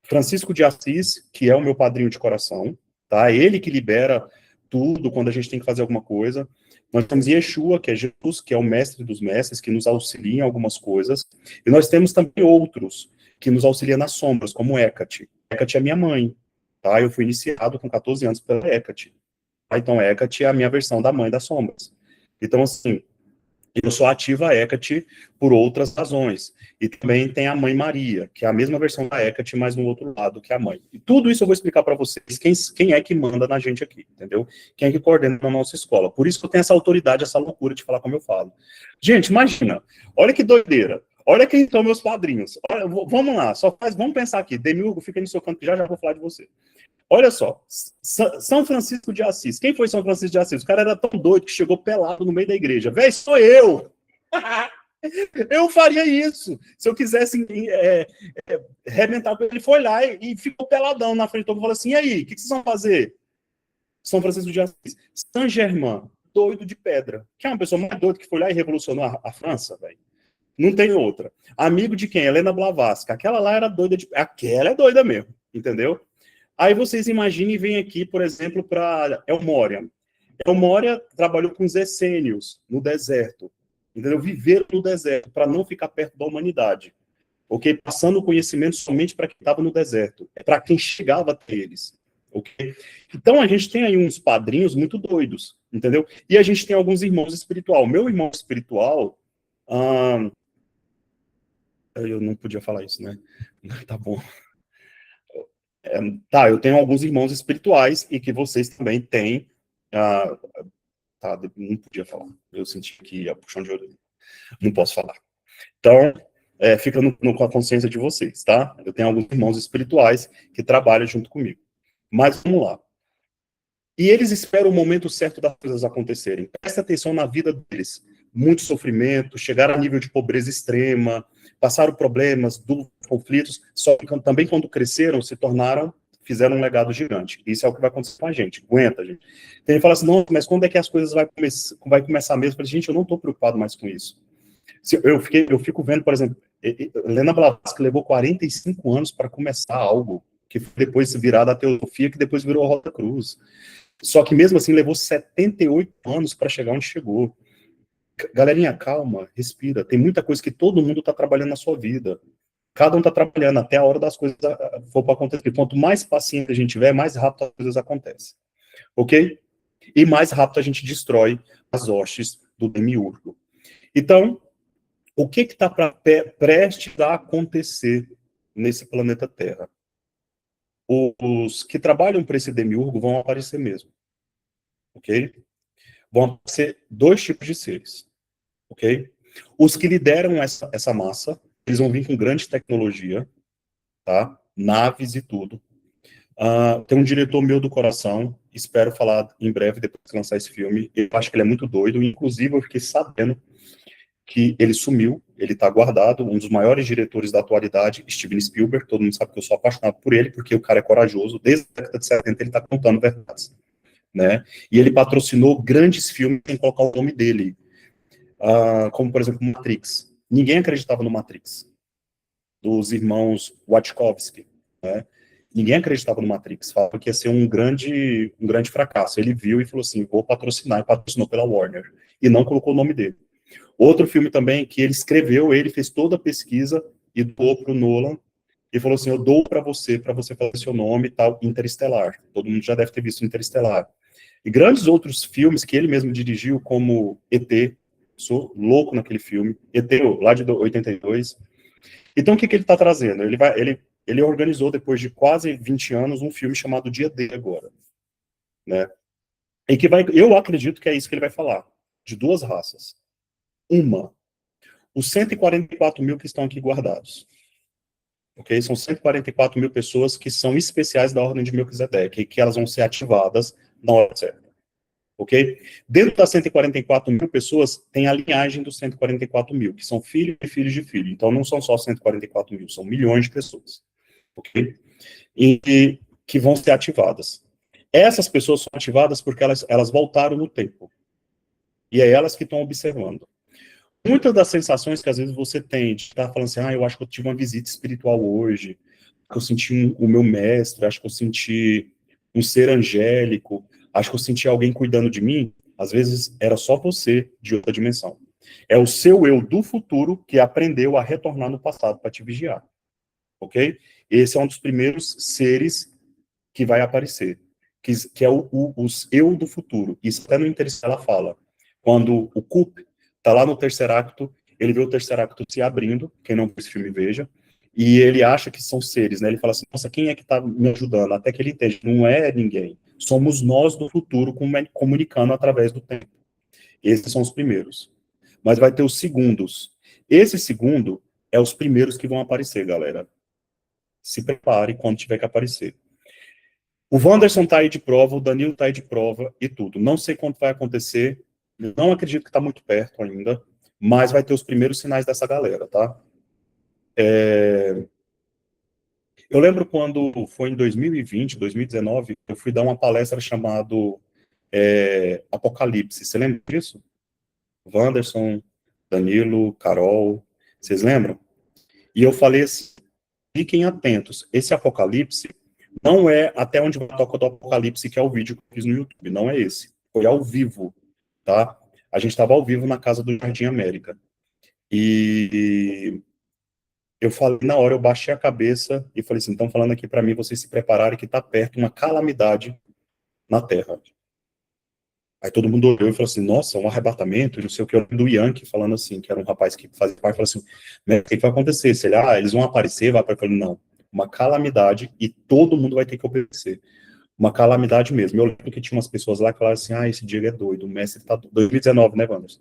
Speaker 1: Francisco de Assis, que é o meu padrinho de coração, tá? Ele que libera tudo quando a gente tem que fazer alguma coisa. Nós temos Yeshua, que é Jesus, que é o mestre dos mestres, que nos auxilia em algumas coisas. E nós temos também outros que nos auxiliam nas sombras, como Hecate. Hecate é minha mãe, tá? Eu fui iniciado com 14 anos pela Hecate. Tá? Então, Hecate é a minha versão da mãe das sombras. Então, assim, eu sou ativa a Hecate por outras razões. E também tem a Mãe Maria, que é a mesma versão da Hecate, mas no outro lado, que é a mãe. E tudo isso eu vou explicar para vocês, quem é que manda na gente aqui, entendeu? Quem é que coordena na nossa escola. Por isso que eu tenho essa autoridade, essa loucura de falar como eu falo. Gente, imagina, olha que doideira. Olha quem são meus padrinhos. Olha, vamos lá, vamos pensar aqui. Demiurgo, fica aí no seu canto que já vou falar de você. Olha só, São Francisco de Assis. Quem foi São Francisco de Assis? O cara era tão doido que chegou pelado no meio da igreja. Véi, sou eu! Eu faria isso. Se eu quisesse arrebentar com ele, foi lá e ficou peladão na frente do povo e falou assim, e aí, o que vocês vão fazer? São Francisco de Assis. Saint Germain, doido de pedra. Que é uma pessoa mais doida que foi lá e revolucionou a França, velho. Não tem outra. Amigo de quem? Helena Blavatsky. Aquela lá era doida de... Aquela é doida mesmo, entendeu? Aí vocês imaginem e vêm aqui, por exemplo, para Elmória. Elmória trabalhou com os essênios no deserto. Entendeu? Viveram no deserto para não ficar perto da humanidade. Ok? Passando o conhecimento somente para quem estava no deserto. É para quem chegava até eles. Ok? Então a gente tem aí uns padrinhos muito doidos. Entendeu? E a gente tem alguns irmãos espiritual. Meu irmão espiritual... eu não podia falar isso, né? Tá bom. Tá, eu tenho alguns irmãos espirituais e que vocês também têm. Tá, não podia falar. Eu senti que ia puxão de orelha. Não posso falar. Então, fica com a consciência de vocês, tá? Eu tenho alguns irmãos espirituais que trabalham junto comigo. Mas vamos lá. E eles esperam o momento certo das coisas acontecerem. Presta atenção na vida deles. Muito sofrimento, chegaram a nível de pobreza extrema, passaram problemas, dúvidas, conflitos, só que também quando cresceram, fizeram um legado gigante. Isso é o que vai acontecer com a gente. Aguenta, gente. Então ele fala assim, não, mas quando é que as coisas vai começar mesmo? Eu falei, gente, eu não estou preocupado mais com isso. Eu fico vendo, por exemplo, Helena Blavatsky levou 45 anos para começar algo, que depois virar da teosofia, que depois virou a Rosa Cruz. Só que mesmo assim levou 78 anos para chegar onde chegou. Galerinha, calma, respira. Tem muita coisa que todo mundo está trabalhando na sua vida. Cada um está trabalhando até a hora das coisas for para acontecer. Quanto mais paciente a gente tiver, mais rápido as coisas acontecem. Ok? E mais rápido a gente destrói as hostes do demiurgo. Então, o que está prestes a acontecer nesse planeta Terra? Os que trabalham para esse demiurgo vão aparecer mesmo. Ok? Vão aparecer dois tipos de seres. Ok? Os que lideram essa massa, eles vão vir com grande tecnologia, tá? Naves e tudo. Tem um diretor meu do coração, espero falar em breve, depois de lançar esse filme. Eu acho que ele é muito doido, inclusive eu fiquei sabendo que ele sumiu, ele está guardado, um dos maiores diretores da atualidade, Steven Spielberg, todo mundo sabe que eu sou apaixonado por ele, porque o cara é corajoso, desde a década de 70 ele está contando verdades, né? E ele patrocinou grandes filmes sem colocar o nome dele, como, por exemplo, Matrix. Ninguém acreditava no Matrix, dos irmãos Wachowski, né? Ninguém acreditava no Matrix, falava que ia ser um grande fracasso. Ele viu e falou assim, vou patrocinar, e patrocinou pela Warner, e não colocou o nome dele. Outro filme também que ele escreveu, ele fez toda a pesquisa e doou para o Nolan, e falou assim, eu dou para você fazer seu nome e tal, Interestelar. Todo mundo já deve ter visto Interestelar. E grandes outros filmes que ele mesmo dirigiu, como E.T., sou louco naquele filme, E.T., lá de 82. Então, o que ele está trazendo? Ele organizou, depois de quase 20 anos, um filme chamado Dia D agora, né? E que eu acredito que é isso que ele vai falar, de duas raças. Uma, os 144 mil que estão aqui guardados. Ok? São 144 mil pessoas que são especiais da Ordem de Melquisedeque, e que elas vão ser ativadas na hora certa. Ok? Dentro das 144 mil pessoas, tem a linhagem dos 144 mil, que são filhos e filhos de filho. Então, não são só 144 mil, são milhões de pessoas. Ok? E que vão ser ativadas. Essas pessoas são ativadas porque elas voltaram no tempo. E é elas que estão observando. Muitas das sensações que às vezes você tem de estar falando assim, eu acho que eu tive uma visita espiritual hoje, que eu senti o meu mestre, acho que eu senti um ser angélico, acho que eu senti alguém cuidando de mim, às vezes era só você de outra dimensão. É o seu eu do futuro que aprendeu a retornar no passado para te vigiar. Ok? Esse é um dos primeiros seres que vai aparecer, que é os eu do futuro. Isso até no Interestelar fala. Quando o Coop está lá no terceiro acto, ele vê o terceiro acto se abrindo, quem não viu esse filme veja, e ele acha que são seres, né? Ele fala assim, nossa, quem é que está me ajudando? Até que ele entende, não é ninguém. Somos nós do futuro comunicando através do tempo. Esses são os primeiros. Mas vai ter os segundos. Esse segundo é os primeiros que vão aparecer, galera. Se prepare quando tiver que aparecer. O Wanderson tá aí de prova, o Danilo tá aí de prova e tudo. Não sei quando vai acontecer, não acredito que está muito perto ainda, mas vai ter os primeiros sinais dessa galera, tá? Eu lembro quando foi em 2020, 2019, eu fui dar uma palestra chamada Apocalipse. Você lembra disso? Wanderson, Danilo, Carol, vocês lembram? E eu falei assim, fiquem atentos, esse Apocalipse não é até onde vai tocar do Apocalipse, que é o vídeo que eu fiz no YouTube, não é esse. Foi ao vivo, tá? A gente estava ao vivo na casa do Jardim América. E eu falei, na hora eu baixei a cabeça e falei assim, estão falando aqui para mim, vocês se prepararem que está perto uma calamidade na Terra. Aí todo mundo olhou e falou assim, nossa, um arrebatamento, e não sei o que, do Yankee falando assim, que era um rapaz que fazia parte, falou assim, né, o que vai acontecer? Se ele, eles vão aparecer, vai para ele, não, uma calamidade e todo mundo vai ter que obedecer. Uma calamidade mesmo. Eu lembro que tinha umas pessoas lá que falaram assim, esse Diego é doido, o mestre tá... 2019, né, Wanderson?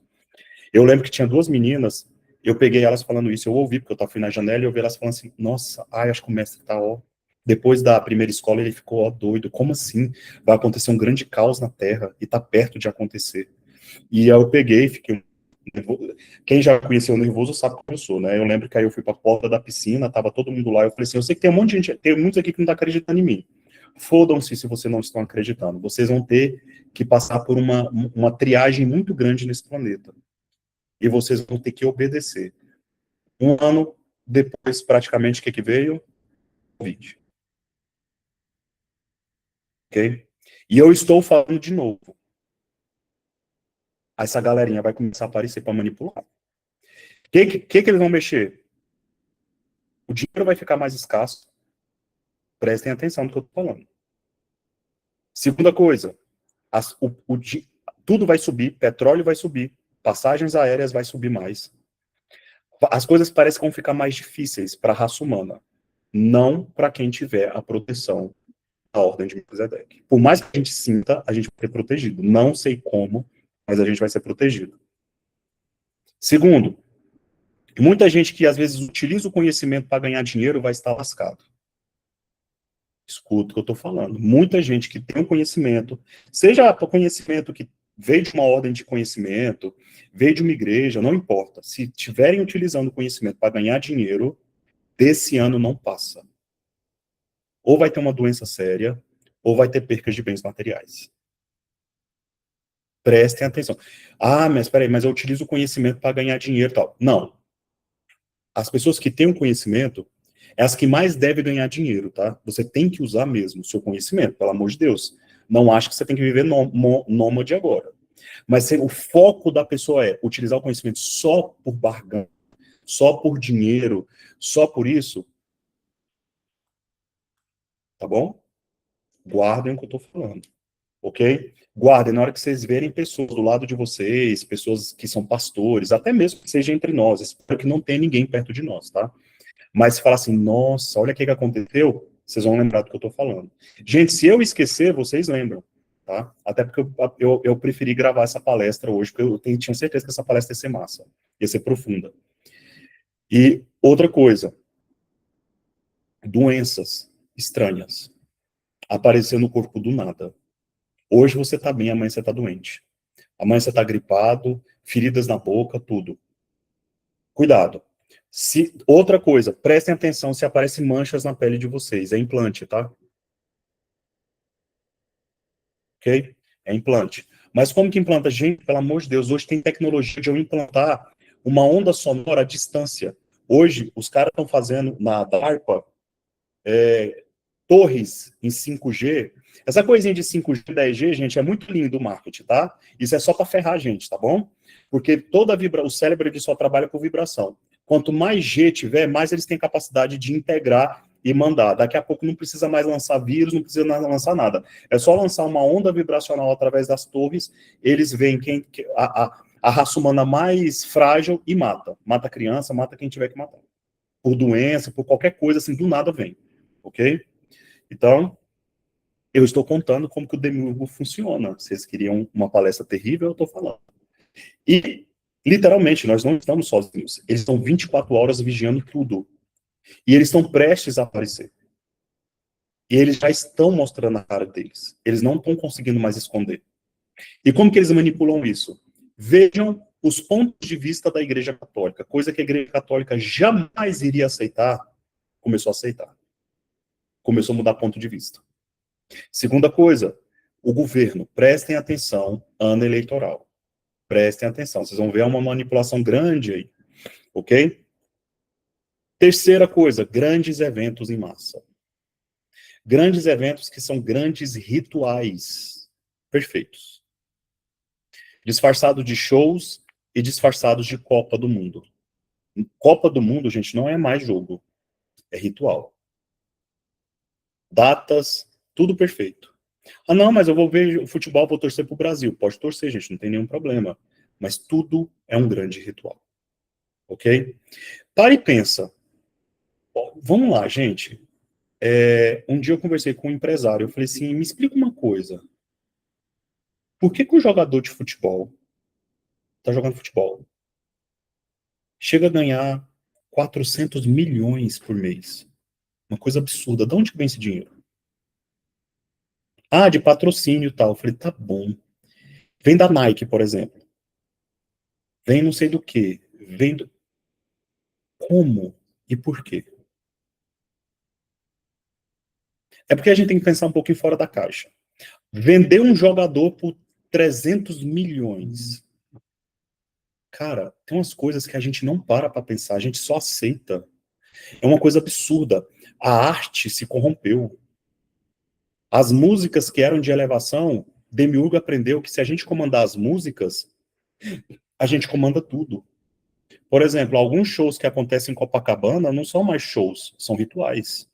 Speaker 1: Eu lembro que tinha duas meninas, eu peguei elas falando isso, eu ouvi, porque eu fui na janela e eu vi elas falando assim, nossa, acho que o mestre tá, ó. Depois da primeira escola, ele ficou, ó, doido, como assim? Vai acontecer um grande caos na Terra e tá perto de acontecer. E aí eu peguei, fiquei nervoso. Quem já conheceu o nervoso sabe como eu sou, né? Eu lembro que aí eu fui pra porta da piscina, tava todo mundo lá, eu falei assim, eu sei que tem um monte de gente, tem muitos aqui que não tá acreditando em mim. Fodam-se se vocês não estão acreditando. Vocês vão ter que passar por uma triagem muito grande nesse planeta. E vocês vão ter que obedecer. Um ano depois, praticamente, o que veio? Covid. Ok? E eu estou falando de novo. essa galerinha vai começar a aparecer para manipular. O que eles vão mexer? O dinheiro vai ficar mais escasso. Prestem atenção no que eu estou falando. Segunda coisa, tudo vai subir, petróleo vai subir, passagens aéreas vai subir mais. As coisas parecem que vão ficar mais difíceis para a raça humana, não para quem tiver a proteção da ordem de Melquisedeque. Por mais que a gente sinta, a gente vai ser protegido. Não sei como, mas a gente vai ser protegido. Segundo, muita gente que às vezes utiliza o conhecimento para ganhar dinheiro vai estar lascado. Escuta o que eu estou falando. Muita gente que tem um conhecimento, seja conhecimento que veio de uma ordem de conhecimento, veio de uma igreja, não importa. Se estiverem utilizando o conhecimento para ganhar dinheiro, desse ano não passa. Ou vai ter uma doença séria, ou vai ter percas de bens materiais. Prestem atenção. Ah, mas espera aí, mas eu utilizo o conhecimento para ganhar dinheiro e tal. Não. As pessoas que têm o conhecimento, é as que mais devem ganhar dinheiro, tá? Você tem que usar mesmo o seu conhecimento, pelo amor de Deus. Não acho que você tem que viver nômade agora. Mas o foco da pessoa é utilizar o conhecimento só por barganha, só por dinheiro, só por isso. Tá bom? Guardem o que eu tô falando. Ok? Guardem, na hora que vocês verem pessoas do lado de vocês, pessoas que são pastores, até mesmo que seja entre nós, espero que não tenha ninguém perto de nós, tá? Mas se falar assim, nossa, olha o que aconteceu, vocês vão lembrar do que eu estou falando. Gente, se eu esquecer, vocês lembram, tá? Até porque eu preferi gravar essa palestra hoje, porque eu tinha certeza que essa palestra ia ser massa, ia ser profunda. E outra coisa, doenças estranhas aparecendo no corpo do nada. Hoje você está bem, amanhã você está doente. Amanhã você está gripado, feridas na boca, tudo. Cuidado. Outra coisa, prestem atenção se aparecem manchas na pele de vocês. É implante, tá? Ok? É implante. Mas como que implanta? Gente, pelo amor de Deus, hoje tem tecnologia de eu implantar uma onda sonora à distância. Hoje, os caras estão fazendo na DARPA torres em 5G. Essa coisinha de 5G, 10G, gente, é muito lindo o marketing, tá? Isso é só para ferrar a gente, tá bom? Porque o cérebro ele só trabalha com vibração. Quanto mais G tiver, mais eles têm capacidade de integrar e mandar. Daqui a pouco não precisa mais lançar vírus, não precisa mais lançar nada. É só lançar uma onda vibracional através das torres, eles veem a raça humana mais frágil e mata. Mata a criança, mata quem tiver que matar. Por doença, por qualquer coisa, assim, do nada vem. Ok? Então, eu estou contando como que o Demiurgo funciona. Vocês queriam uma palestra terrível, eu estou falando. E, literalmente, nós não estamos sozinhos. Eles estão 24 horas vigiando tudo. E eles estão prestes a aparecer. E eles já estão mostrando a cara deles. Eles não estão conseguindo mais esconder. E como que eles manipulam isso? Vejam os pontos de vista da Igreja Católica. Coisa que a Igreja Católica jamais iria aceitar, começou a aceitar. Começou a mudar ponto de vista. Segunda coisa, o governo. Prestem atenção, ano eleitoral. Prestem atenção. Vocês vão ver uma manipulação grande aí. Ok? Terceira coisa, grandes eventos em massa. Grandes eventos que são grandes rituais perfeitos. Disfarçados de shows e disfarçados de Copa do Mundo. Copa do Mundo, gente, não é mais jogo. É ritual. Datas, tudo perfeito. Ah, não, mas eu vou ver o futebol, vou torcer pro Brasil. Pode torcer, gente, não tem nenhum problema. Mas tudo é um grande ritual. Ok? Para e pensa. Vamos lá, gente. Um dia eu conversei com um empresário. Eu falei assim, me explica uma coisa. Por que que o jogador de futebol tá jogando futebol? Chega a ganhar 400 milhões por mês. Uma coisa absurda. De onde vem esse dinheiro? Ah, de patrocínio e tal. Eu falei, tá bom. Vem da Nike, por exemplo. Vem não sei do que. Vem do... Como e por quê? É porque a gente tem que pensar um pouquinho fora da caixa. Vender um jogador por 300 milhões. Cara, tem umas coisas que a gente não para pensar, a gente só aceita. É uma coisa absurda. A arte se corrompeu. As músicas que eram de elevação, Demiurgo aprendeu que se a gente comandar as músicas, A gente comanda tudo. Por exemplo, alguns shows que acontecem em Copacabana não são mais shows, são rituais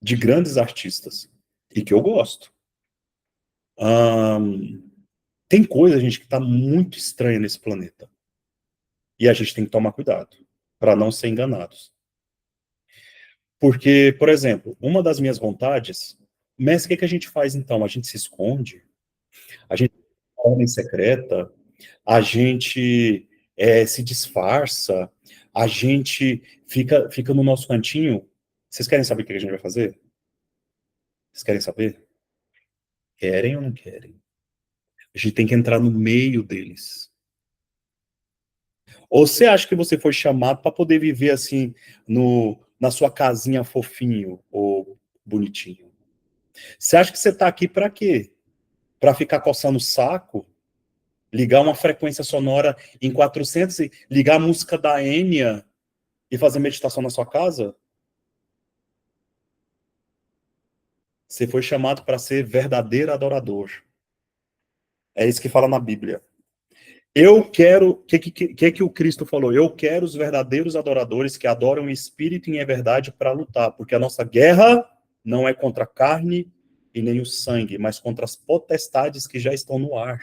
Speaker 1: de grandes artistas e que eu gosto. Tem coisa, gente, que está muito estranha nesse planeta e a gente tem que tomar cuidado para não ser enganados. Porque, por exemplo, uma das minhas vontades, mas o que a gente faz então? A gente se esconde, a gente ordem secreta, a gente se disfarça, a gente fica no nosso cantinho. Vocês querem saber o que a gente vai fazer? Vocês querem saber? Querem ou não querem? A gente tem que entrar no meio deles. Ou você acha que você foi chamado para poder viver assim na sua casinha fofinho ou bonitinho? Você acha que você está aqui para quê? Para ficar coçando o saco? Ligar uma frequência sonora em 400 e ligar a música da Enya e fazer meditação na sua casa? Você foi chamado para ser verdadeiro adorador. É isso que fala na Bíblia. Eu quero, que o Cristo falou? Eu quero os verdadeiros adoradores que adoram em espírito e em verdade para lutar, porque a nossa guerra não é contra a carne e nem o sangue, mas contra as potestades que já estão no ar.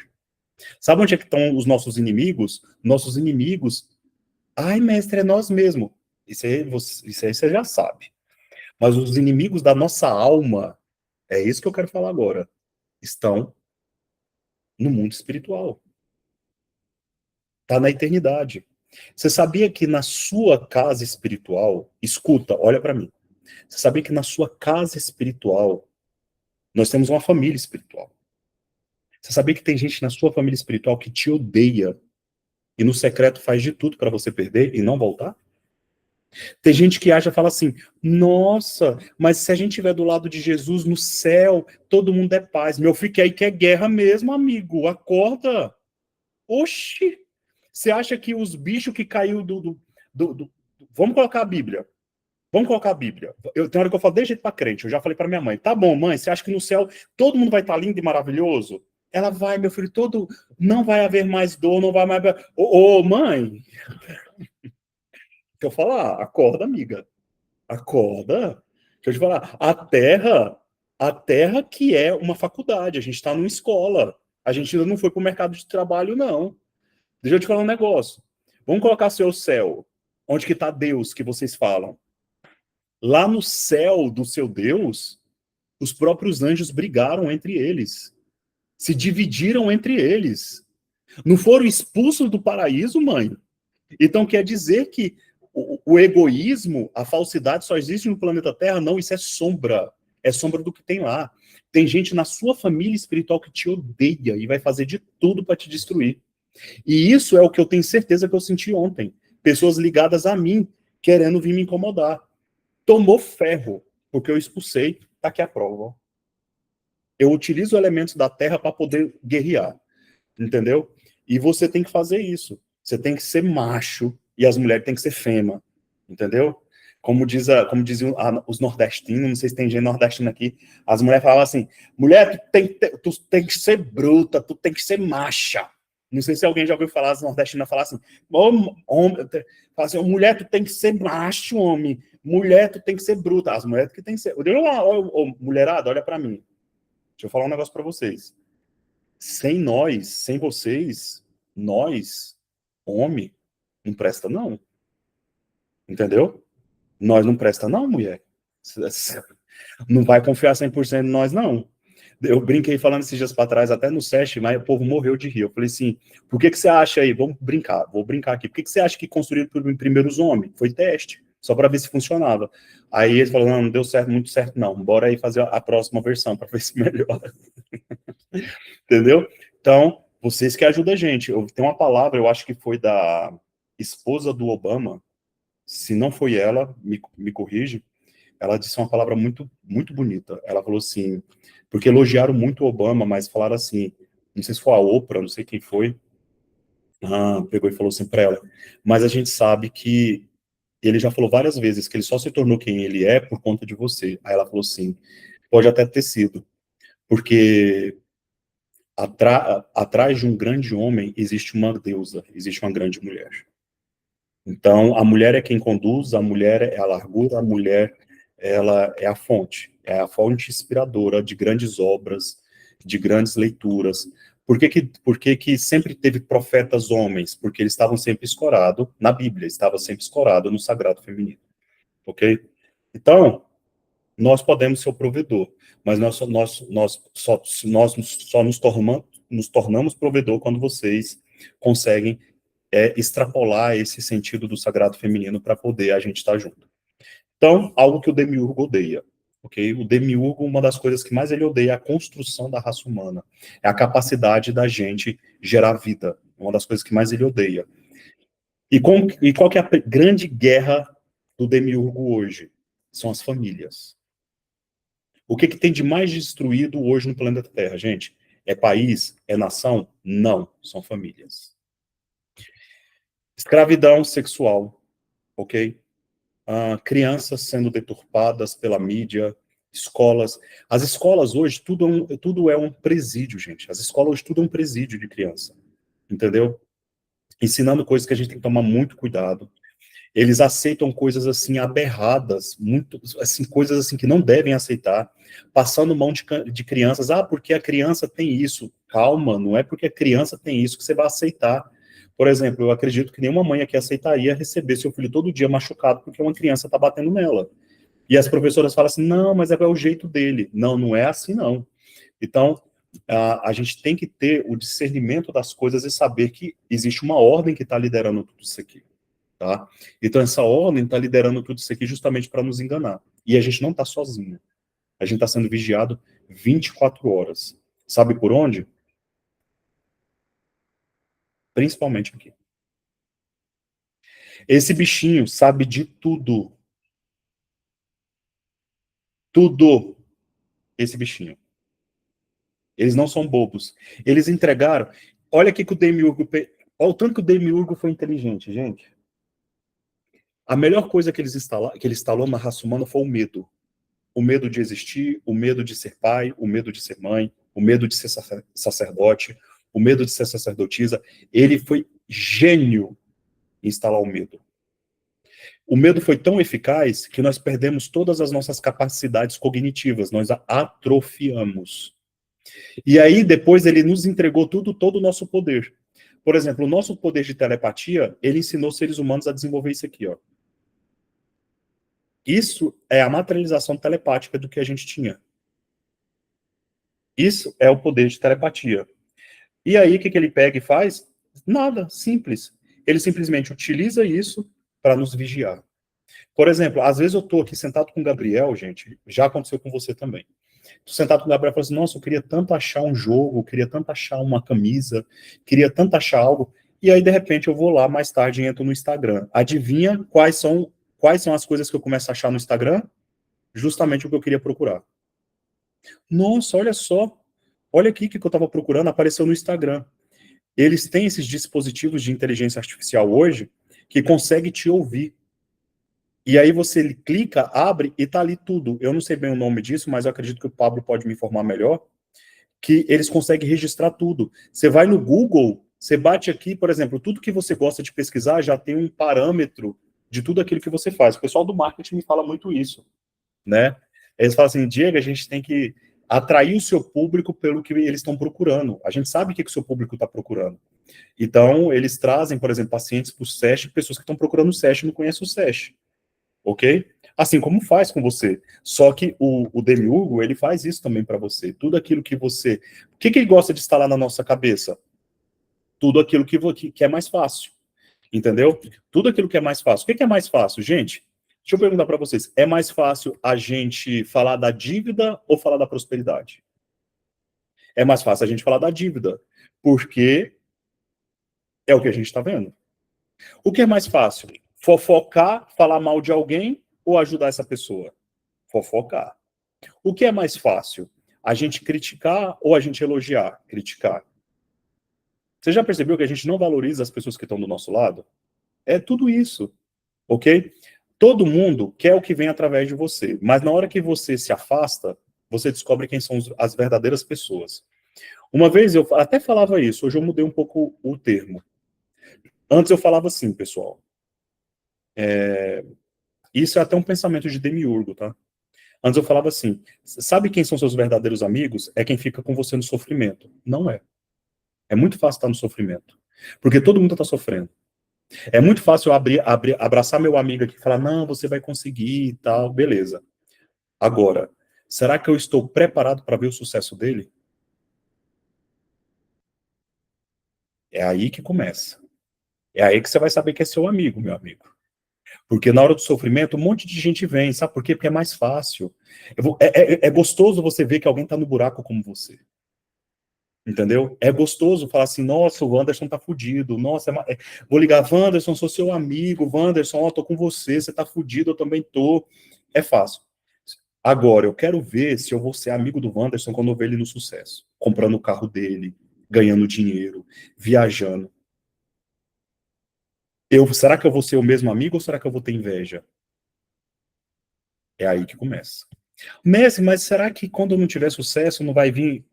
Speaker 1: Sabe onde é que estão os nossos inimigos? Nossos inimigos, ai, mestre, é nós mesmos. Isso aí você já sabe. Mas os inimigos da nossa alma, é isso que eu quero falar agora, estão no mundo espiritual. Está na eternidade. Você sabia que na sua casa espiritual, escuta, olha para mim. Você sabia que na sua casa espiritual nós temos uma família espiritual? Você sabia que tem gente na sua família espiritual que te odeia e no secreto faz de tudo para você perder e não voltar? Tem gente que acha, fala assim: nossa, mas se a gente estiver do lado de Jesus no céu, todo mundo é paz. Meu filho, que aí que é guerra mesmo, amigo. Acorda. Oxi. Você acha que os bichos que caiu Vamos colocar a Bíblia. Vamos colocar a Bíblia. Tem hora que eu falo de jeito pra crente. Eu já falei pra minha mãe: tá bom, mãe, você acha que no céu todo mundo vai estar lindo e maravilhoso? Ela vai, meu filho, todo. Não vai haver mais dor, não vai mais. Ô, mãe, que eu falar, acorda, amiga. Acorda. Deixa eu te falar. A terra que é uma faculdade. A gente está numa escola. A gente ainda não foi para o mercado de trabalho, não. Deixa eu te falar um negócio. Vamos colocar seu céu. Onde que está Deus que vocês falam? Lá no céu do seu Deus, os próprios anjos brigaram entre eles. Se dividiram entre eles. Não foram expulsos do paraíso, mãe? Então quer dizer que o egoísmo, a falsidade só existe no planeta Terra? Não, isso é sombra. É sombra do que tem lá. Tem gente na sua família espiritual que te odeia e vai fazer de tudo para te destruir. E isso é o que eu tenho certeza que eu senti ontem. Pessoas ligadas a mim, querendo vir me incomodar. Tomou ferro, porque eu expulsei. Tá aqui a prova. Eu utilizo elementos da Terra para poder guerrear. Entendeu? E você tem que fazer isso. Você tem que ser macho e as mulheres têm que ser fêmea. Entendeu? Como diziam os nordestinos, não sei se tem gente nordestina aqui, as mulheres falavam assim: mulher, tu tem que ser bruta, tu tem que ser macha. Não sei se alguém já ouviu falar, as nordestinas falar assim: homem, fala assim, mulher, tu tem que ser macho, homem. Mulher, tu tem que ser bruta. As mulheres que tem que ser. Mulherada, olha para mim. Deixa eu falar um negócio para vocês. Sem nós, sem vocês, nós, homem, não presta não. Entendeu? Nós não presta não, mulher. Não vai confiar 100% em nós, não. Eu brinquei falando esses dias para trás, até no SESC, mas o povo morreu de rir. Eu falei assim, por que você acha aí, vamos brincar, vou brincar aqui, por que você acha que construíram primeiro os homens? Foi teste, só para ver se funcionava. Aí eles falaram, não deu certo, muito certo não, bora aí fazer a próxima versão, para ver se melhora. Entendeu? Então, vocês que ajudam a gente. Eu tenho uma palavra, eu acho que foi da esposa do Obama, se não foi ela, me corrige, ela disse uma palavra muito, muito bonita. Ela falou assim, porque elogiaram muito o Obama, mas falaram assim, não sei se foi a Oprah, não sei quem foi, pegou e falou assim para ela, mas a gente sabe que ele já falou várias vezes que ele só se tornou quem ele é por conta de você. Aí ela falou assim, pode até ter sido, porque Atrás de um grande homem existe uma deusa, existe uma grande mulher. Então, a mulher é quem conduz, a mulher é a largura, a mulher ela é a fonte inspiradora de grandes obras, de grandes leituras. Por que que sempre teve profetas homens? Porque eles estavam sempre escorados na Bíblia, estava sempre escorado no sagrado feminino, ok? Então, nós podemos ser o provedor, mas nós só nos tornamos provedor quando vocês conseguem extrapolar esse sentido do sagrado feminino para poder a gente estar junto. Então, algo que o Demiurgo odeia, ok? O Demiurgo, uma das coisas que mais ele odeia é a construção da raça humana, é a capacidade da gente gerar vida, uma das coisas que mais ele odeia. E qual que é a grande guerra do Demiurgo hoje? São as famílias. O que tem de mais destruído hoje no planeta Terra, gente? É país? É nação? Não, são famílias. Escravidão sexual, ok? Crianças sendo deturpadas pela mídia, escolas. As escolas hoje, tudo é um presídio, gente. As escolas hoje, tudo é um presídio de criança, entendeu? Ensinando coisas que a gente tem que tomar muito cuidado. Eles aceitam coisas assim aberradas, muito assim, coisas assim que não devem aceitar, passando mão de crianças. Porque a criança tem isso. Calma, não é porque a criança tem isso que você vai aceitar. Por exemplo, eu acredito que nenhuma mãe aqui aceitaria receber seu filho todo dia machucado porque uma criança está batendo nela. E as professoras falam assim, não, mas é o jeito dele. Não, não é assim não. Então, a gente tem que ter o discernimento das coisas e saber que existe uma ordem que está liderando tudo isso aqui. Tá? Então essa ordem está liderando tudo isso aqui justamente para nos enganar. E a gente não está sozinho. A gente está sendo vigiado 24 horas. Sabe por onde? Principalmente aqui. Esse bichinho sabe de tudo. Tudo. Esse bichinho. Eles não são bobos. Eles entregaram. Olha aqui que o Demiurgo. Olha o tanto que o Demiurgo foi inteligente, gente. A melhor coisa que ele instalou na raça humana foi o medo. O medo de existir, o medo de ser pai, o medo de ser mãe, o medo de ser sacerdote, o medo de ser sacerdotisa. Ele foi gênio em instalar o medo. O medo foi tão eficaz que nós perdemos todas as nossas capacidades cognitivas, nós atrofiamos. E aí, depois, ele nos entregou todo o nosso poder. Por exemplo, o nosso poder de telepatia, ele ensinou seres humanos a desenvolver isso aqui, ó. Isso é a materialização telepática do que a gente tinha. Isso é o poder de telepatia. E aí, o que ele pega e faz? Nada, simples. Ele simplesmente utiliza isso para nos vigiar. Por exemplo, às vezes eu estou aqui sentado com o Gabriel, gente, já aconteceu com você também. Estou sentado com o Gabriel e falo assim, nossa, eu queria tanto achar um jogo, eu queria tanto achar uma camisa, queria tanto achar algo, e aí, de repente, eu vou lá mais tarde e entro no Instagram. Adivinha quais são as coisas que eu começo a achar no Instagram? Justamente o que eu queria procurar. Nossa, olha só, olha aqui o que eu estava procurando, apareceu no Instagram. Eles têm esses dispositivos de inteligência artificial hoje que conseguem te ouvir. E aí você clica, abre e tá ali tudo. Eu não sei bem o nome disso, mas eu acredito que o Pablo pode me informar melhor, que eles conseguem registrar tudo. Você vai no Google, você bate aqui, por exemplo, tudo que você gosta de pesquisar já tem um parâmetro de tudo aquilo que você faz. O pessoal do marketing me fala muito isso, né? Eles falam assim, Diego, a gente tem que atrair o seu público pelo que eles estão procurando. A gente sabe o que o seu público está procurando. Então, eles trazem, por exemplo, pacientes para o SESH, pessoas que estão procurando o SESH e não conhecem o SESH. Ok? Assim como faz com você. Só que o Demiurgo, ele faz isso também para você. Tudo aquilo que você... O que ele gosta de instalar na nossa cabeça? Tudo aquilo que é mais fácil. Entendeu? Tudo aquilo que é mais fácil. O que é mais fácil, gente? Deixa eu perguntar para vocês. É mais fácil a gente falar da dívida ou falar da prosperidade? É mais fácil a gente falar da dívida. Porque é o que a gente está vendo. O que é mais fácil? Fofocar, falar mal de alguém ou ajudar essa pessoa? Fofocar. O que é mais fácil? A gente criticar ou a gente elogiar? Criticar. Você já percebeu que a gente não valoriza as pessoas que estão do nosso lado? É tudo isso, ok? Todo mundo quer o que vem através de você, mas na hora que você se afasta, você descobre quem são as verdadeiras pessoas. Uma vez eu até falava isso, hoje eu mudei um pouco o termo. Antes eu falava assim, pessoal. Isso é até um pensamento de Demiurgo, tá? Antes eu falava assim, sabe quem são seus verdadeiros amigos? É quem fica com você no sofrimento. Não é. É muito fácil estar no sofrimento. Porque todo mundo está sofrendo. É muito fácil eu abraçar meu amigo aqui e falar, não, você vai conseguir e tal, beleza. Agora, será que eu estou preparado para ver o sucesso dele? É aí que começa. É aí que você vai saber que é seu amigo, meu amigo. Porque na hora do sofrimento, um monte de gente vem, sabe por quê? Porque é mais fácil. É gostoso você ver que alguém está no buraco como você. Entendeu? É gostoso falar assim, nossa, o Wanderson tá fudido, nossa, vou ligar, Wanderson, sou seu amigo, Wanderson, ó, tô com você, você tá fudido, eu também tô. É fácil. Agora, eu quero ver se eu vou ser amigo do Wanderson quando eu ver ele no sucesso, comprando o carro dele, ganhando dinheiro, viajando. Será que eu vou ser o mesmo amigo ou será que eu vou ter inveja? É aí que começa. Messi, mas será que quando eu não tiver sucesso não vai vir,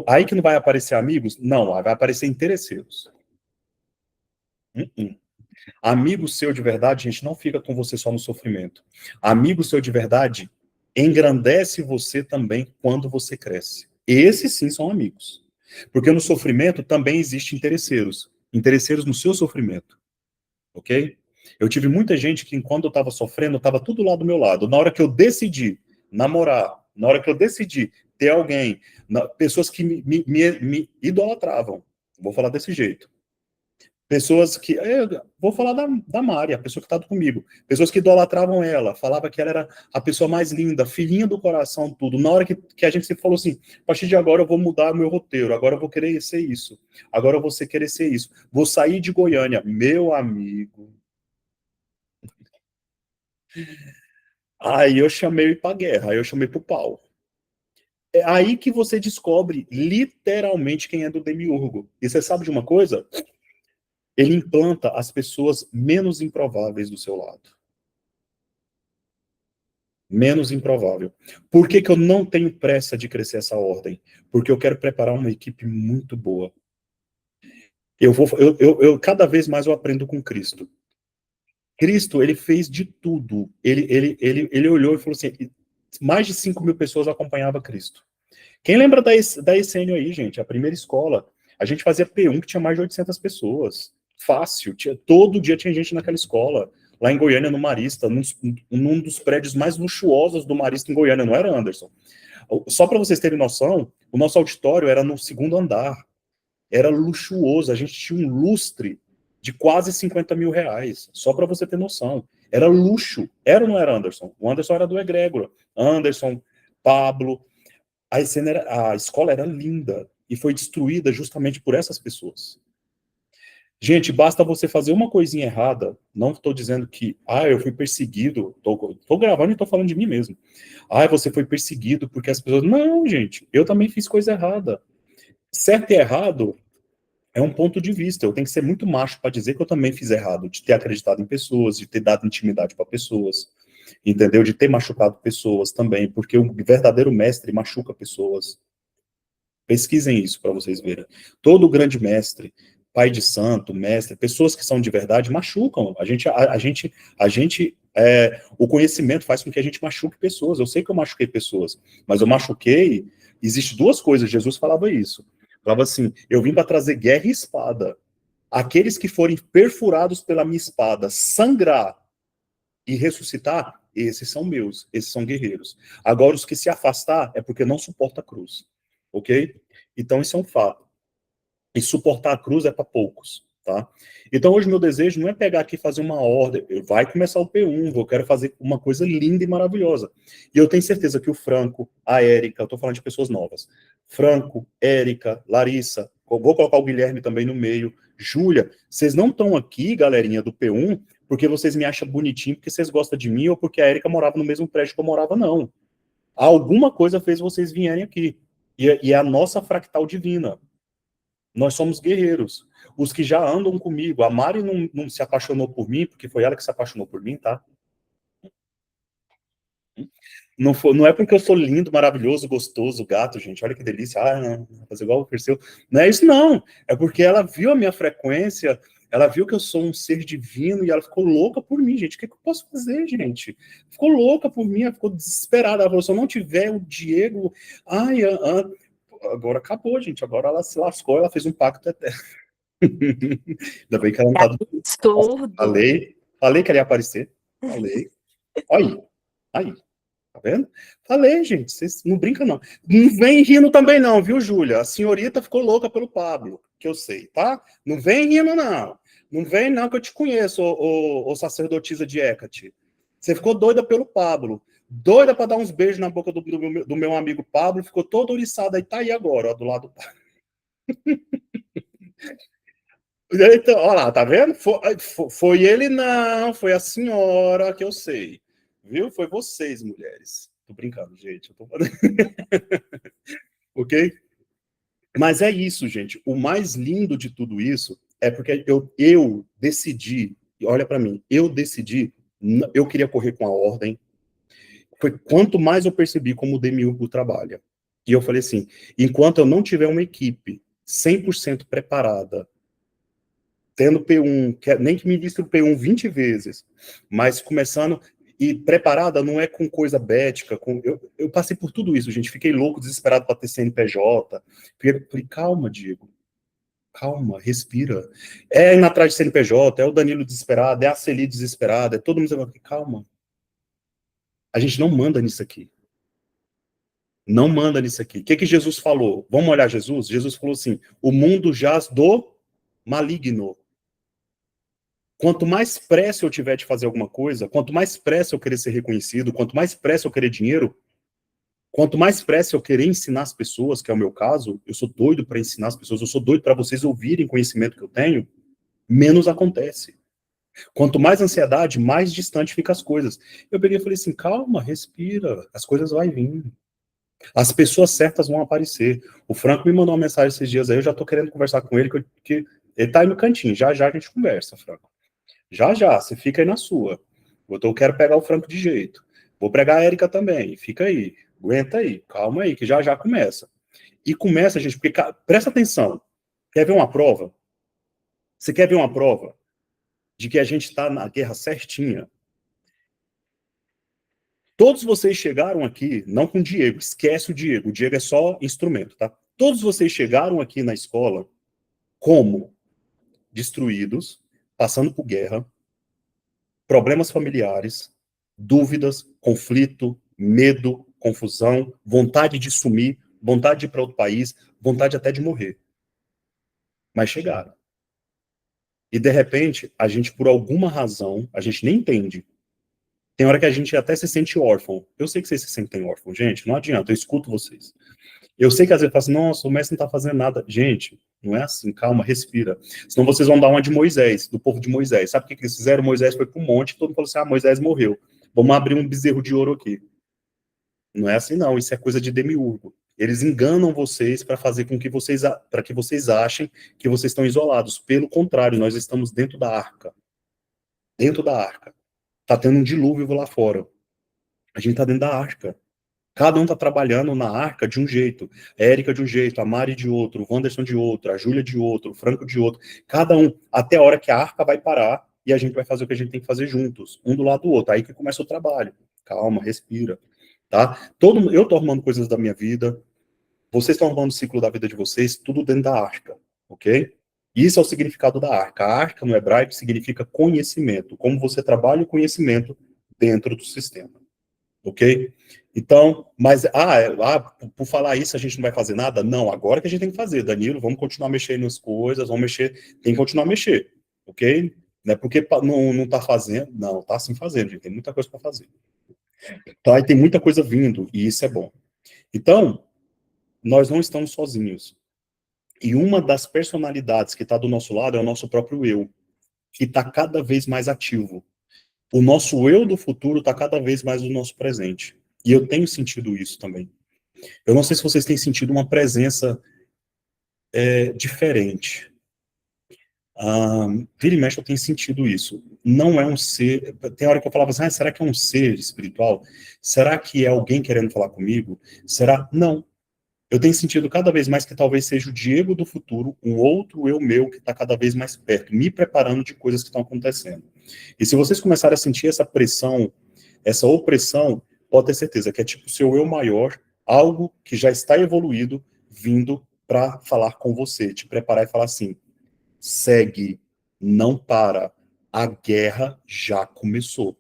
Speaker 1: aí que não vai aparecer amigos? Não, vai aparecer interesseiros. Uh-uh. Amigo seu de verdade, gente, não fica com você só no sofrimento. Amigo seu de verdade engrandece você também quando você cresce. Esses sim são amigos. Porque no sofrimento também existe interesseiros. Interesseiros no seu sofrimento. Ok? Eu tive muita gente que, enquanto eu estava sofrendo, estava tudo lá do meu lado. Na hora que eu decidi namorar, na hora que eu decidi ter alguém, pessoas que me idolatravam, vou falar desse jeito. Pessoas que. Vou falar da Mari, a pessoa que está comigo. Pessoas que idolatravam ela, falava que ela era a pessoa mais linda, filhinha do coração, tudo. Na hora que a gente se falou assim, a partir de agora eu vou mudar meu roteiro, agora eu vou querer ser isso, agora eu vou querer ser isso. Vou sair de Goiânia, meu amigo. Aí eu chamei pra guerra, aí eu chamei pro pau. É aí que você descobre literalmente quem é do Demiurgo. E você sabe de uma coisa? Ele implanta as pessoas menos improváveis do seu lado. Menos improvável. Por que que eu não tenho pressa de crescer essa ordem? Porque eu quero preparar uma equipe muito boa. Cada vez mais eu aprendo com Cristo. Cristo, ele fez de tudo. Ele olhou e falou assim, mais de 5 mil pessoas acompanhavam Cristo. Quem lembra da Essênio aí, gente? A primeira escola. A gente fazia P1 que tinha mais de 800 pessoas. Fácil. Todo dia tinha gente naquela escola. Lá em Goiânia, no Marista, num dos prédios mais luxuosos do Marista em Goiânia, não era, Anderson? Só para vocês terem noção, o nosso auditório era no segundo andar. Era luxuoso. A gente tinha um lustre de quase 50 mil reais. Só para você ter noção. Era luxo. Era ou não era, Anderson? O Anderson era do Egrégora. Anderson, Pablo, a escola era linda e foi destruída justamente por essas pessoas. Gente, basta você fazer uma coisinha errada, não estou dizendo que, eu fui perseguido, tô gravando e estou falando de mim mesmo. Você foi perseguido porque as pessoas... Não, gente, eu também fiz coisa errada. Certo e errado é um ponto de vista, eu tenho que ser muito macho para dizer que eu também fiz errado, de ter acreditado em pessoas, de ter dado intimidade para pessoas, entendeu? De ter machucado pessoas também, porque o verdadeiro mestre machuca pessoas. Pesquisem isso para vocês verem. Todo grande mestre, pai de santo, mestre, pessoas que são de verdade machucam. O conhecimento faz com que a gente machuque pessoas. Eu sei que eu machuquei pessoas, mas eu machuquei. Existe duas coisas. Jesus falava isso. Falava assim: eu vim para trazer guerra e espada. Aqueles que forem perfurados pela minha espada, sangrar e ressuscitar, esses são meus, esses são guerreiros. Agora, os que se afastar é porque não suporta a cruz, ok? Então, isso é um fato. E suportar a cruz é para poucos, tá? Então, hoje, meu desejo não é pegar aqui e fazer uma ordem. Vai começar o P1, eu quero fazer uma coisa linda e maravilhosa. E eu tenho certeza que o Franco, a Érica, eu estou falando de pessoas novas. Franco, Érica, Larissa, vou colocar o Guilherme também no meio. Júlia, vocês não estão aqui, galerinha do P1, porque vocês me acham bonitinho, porque vocês gostam de mim ou porque a Érica morava no mesmo prédio que eu morava, não. Alguma coisa fez vocês virem aqui. E é a nossa fractal divina. Nós somos guerreiros. Os que já andam comigo. A Mari não se apaixonou por mim, porque foi ela que se apaixonou por mim, tá? Não é porque eu sou lindo, maravilhoso, gostoso, gato, gente. Olha que delícia. Ah, não, vou fazer igual o Perseu. Não é isso, não. É porque ela viu a minha frequência, ela viu que eu sou um ser divino e ela ficou louca por mim, gente. O que eu posso fazer, gente? Ficou louca por mim, ela ficou desesperada. Ela falou: se eu não tiver o Diego. Ai, agora acabou, gente. Agora ela se lascou, ela fez um pacto eterno. Ainda bem que ela não tá.
Speaker 2: Absurdo.
Speaker 1: Falei que ela ia aparecer. Falei. Aí. Aí. Tá vendo? Falei, gente, vocês não brincam, não. Não vem rindo também, não, viu, Júlia? A senhorita ficou louca pelo Pablo, que eu sei, tá? Não vem rindo, não. Não vem, não, que eu te conheço, ô sacerdotisa de Hecate. Você ficou doida pelo Pablo. Doida para dar uns beijos na boca do meu amigo Pablo, ficou toda oriçada e tá aí agora, ó, do lado do Pablo. Então, olha lá, tá vendo? Foi ele, não, foi a senhora que eu sei. Viu? Foi vocês, mulheres. Tô brincando, gente. Eu tô falando. Ok? Mas é isso, gente. O mais lindo de tudo isso é porque eu decidi, e olha para mim, eu decidi, eu queria correr com a ordem. Foi quanto mais eu percebi como o Demiurgo trabalha. E eu falei assim, enquanto eu não tiver uma equipe 100% preparada, tendo P1, nem que me disse o P1 20 vezes, mas começando e preparada não é com coisa bética, eu passei por tudo isso, gente, fiquei louco, desesperado para ter CNPJ, falei, calma, Diego, calma, respira, é indo atrás de CNPJ, é o Danilo desesperado, é a Celi desesperada, é todo mundo dizendo, calma, a gente não manda nisso aqui, não manda nisso aqui. O que Jesus falou? Vamos olhar Jesus? Jesus falou assim, o mundo jaz do maligno. Quanto mais pressa eu tiver de fazer alguma coisa, quanto mais pressa eu querer ser reconhecido, quanto mais pressa eu querer dinheiro, quanto mais pressa eu querer ensinar as pessoas, que é o meu caso, eu sou doido para ensinar as pessoas, eu sou doido para vocês ouvirem conhecimento que eu tenho, menos acontece. Quanto mais ansiedade, mais distante fica as coisas. Eu peguei e falei assim, calma, respira, as coisas vão vir. As pessoas certas vão aparecer. O Franco me mandou uma mensagem esses dias aí, eu já tô querendo conversar com ele, que ele tá aí no cantinho, já já a gente conversa, Franco. Já, já, você fica aí na sua. Eu quero pegar o Franco de jeito. Vou pregar a Érica também. Fica aí. Aguenta aí. Calma aí, que já já começa. E começa, gente, porque presta atenção. Quer ver uma prova? Você quer ver uma prova de que a gente está na guerra certinha? Todos vocês chegaram aqui, não com o Diego, esquece o Diego é só instrumento, tá? Todos vocês chegaram aqui na escola como destruídos, passando por guerra, problemas familiares, dúvidas, conflito, medo, confusão, vontade de sumir, vontade de ir para outro país, vontade até de morrer. Mas chegaram. E, de repente, a gente, por alguma razão, a gente nem entende. Tem hora que a gente até se sente órfão. Eu sei que vocês se sentem órfão, gente, não adianta, eu escuto vocês. Eu sei que às vezes fala assim, nossa, o mestre não está fazendo nada. Gente, não é assim, calma, respira. Senão vocês vão dar uma de Moisés, do povo de Moisés. Sabe o que eles fizeram? Moisés foi para um monte e todo mundo falou assim, Moisés morreu. Vamos abrir um bezerro de ouro aqui. Não é assim, não. Isso é coisa de demiurgo. Eles enganam vocês para fazer com que para que vocês achem que vocês estão isolados. Pelo contrário, nós estamos dentro da arca. Dentro da arca. Tá tendo um dilúvio lá fora. A gente tá dentro da arca. Cada um tá trabalhando na arca de um jeito. A Érica de um jeito, a Mari de outro, o Wanderson de outro, a Júlia de outro, o Franco de outro. Cada um, até a hora que a arca vai parar e a gente vai fazer o que a gente tem que fazer juntos, um do lado do outro. Aí que começa o trabalho. Calma, respira. Tá? Eu tô arrumando coisas da minha vida, vocês estão arrumando o ciclo da vida de vocês, tudo dentro da arca, ok? Isso é o significado da arca. A arca, no hebraico, significa conhecimento. Como você trabalha o conhecimento dentro do sistema. Ok? Então, mas, por falar isso, a gente não vai fazer nada? Não, agora que a gente tem que fazer, Danilo, vamos continuar mexendo nas coisas, vamos mexer, tem que continuar a mexer, ok? Não é porque não tá fazendo, não, tá sim fazendo, gente, tem muita coisa para fazer. Tá, e tem muita coisa vindo, e isso é bom. Então, nós não estamos sozinhos. E uma das personalidades que está do nosso lado é o nosso próprio eu, que está cada vez mais ativo. O nosso eu do futuro está cada vez mais no nosso presente. E eu tenho sentido isso também. Eu não sei se vocês têm sentido uma presença diferente. Vira e mexe eu tenho sentido isso. Não é um ser... Tem hora que eu falava assim, será que é um ser espiritual? Será que é alguém querendo falar comigo? Será? Não. Eu tenho sentido cada vez mais que talvez seja o Diego do futuro, um outro eu meu que está cada vez mais perto, me preparando de coisas que estão acontecendo. E se vocês começarem a sentir essa pressão, essa opressão, pode ter certeza que é tipo o seu eu maior, algo que já está evoluído, vindo para falar com você, te preparar e falar assim, segue, não para, a guerra já começou.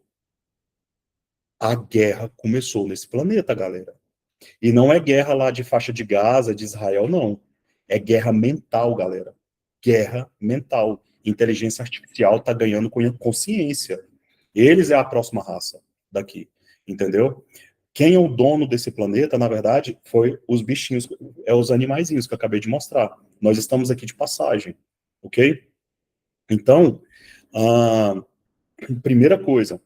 Speaker 1: A guerra começou nesse planeta, galera. E não é guerra lá de faixa de Gaza, de Israel, não. É guerra mental, galera. Guerra mental. Inteligência artificial está ganhando consciência. Eles é a próxima raça daqui, entendeu? Quem é o dono desse planeta, na verdade, foi os bichinhos, é os animaizinhos que eu acabei de mostrar. Nós estamos aqui de passagem, ok? Então, primeira coisa,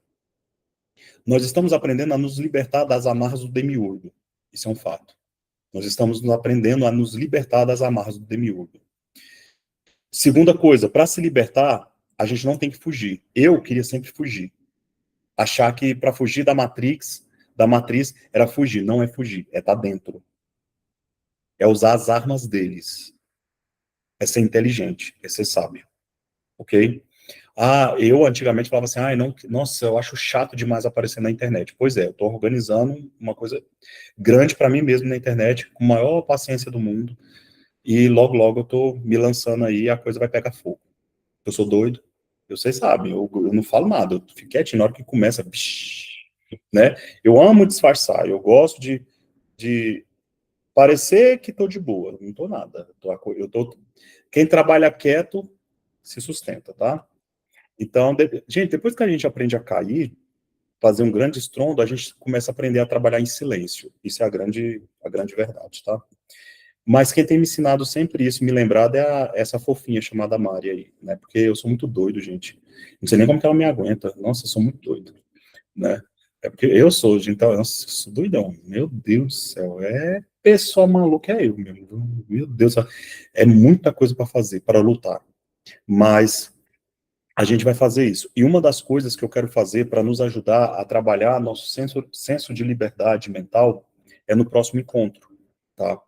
Speaker 1: nós estamos aprendendo a nos libertar das amarras do demiurgo. Isso é um fato. Nós estamos aprendendo a nos libertar das amarras do demiurgo. Segunda coisa, para se libertar, a gente não tem que fugir. Eu queria sempre fugir. Achar que para fugir da matriz, era fugir. Não é fugir, é estar dentro. É usar as armas deles. É ser inteligente, é ser sábio. Ok? Eu antigamente falava assim, não, nossa, eu acho chato demais aparecer na internet. Pois é, eu estou organizando uma coisa grande para mim mesmo na internet, com a maior paciência do mundo, e logo, logo eu estou me lançando aí e a coisa vai pegar fogo. Eu sou doido, vocês sabem, eu não falo nada, eu fico quietinho na hora que começa, né? Eu amo disfarçar, eu gosto de parecer que estou de boa, não estou nada. Quem trabalha quieto se sustenta, tá? Então, gente, depois que a gente aprende a cair, fazer um grande estrondo, a gente começa a aprender a trabalhar em silêncio. Isso é a grande verdade, tá? Mas quem tem me ensinado sempre isso, me lembrado, é essa fofinha chamada Mari aí, né? Porque eu sou muito doido, gente. Não sei nem como que ela me aguenta. Nossa, eu sou muito doido, né? É porque eu sou, gente, então, nossa, eu sou doidão. Meu Deus do céu, é pessoa maluca, é eu mesmo. Meu Deus do céu. É muita coisa para fazer, para lutar. Mas a gente vai fazer isso. E uma das coisas que eu quero fazer para nos ajudar a trabalhar nosso senso de liberdade mental é no próximo encontro, tá?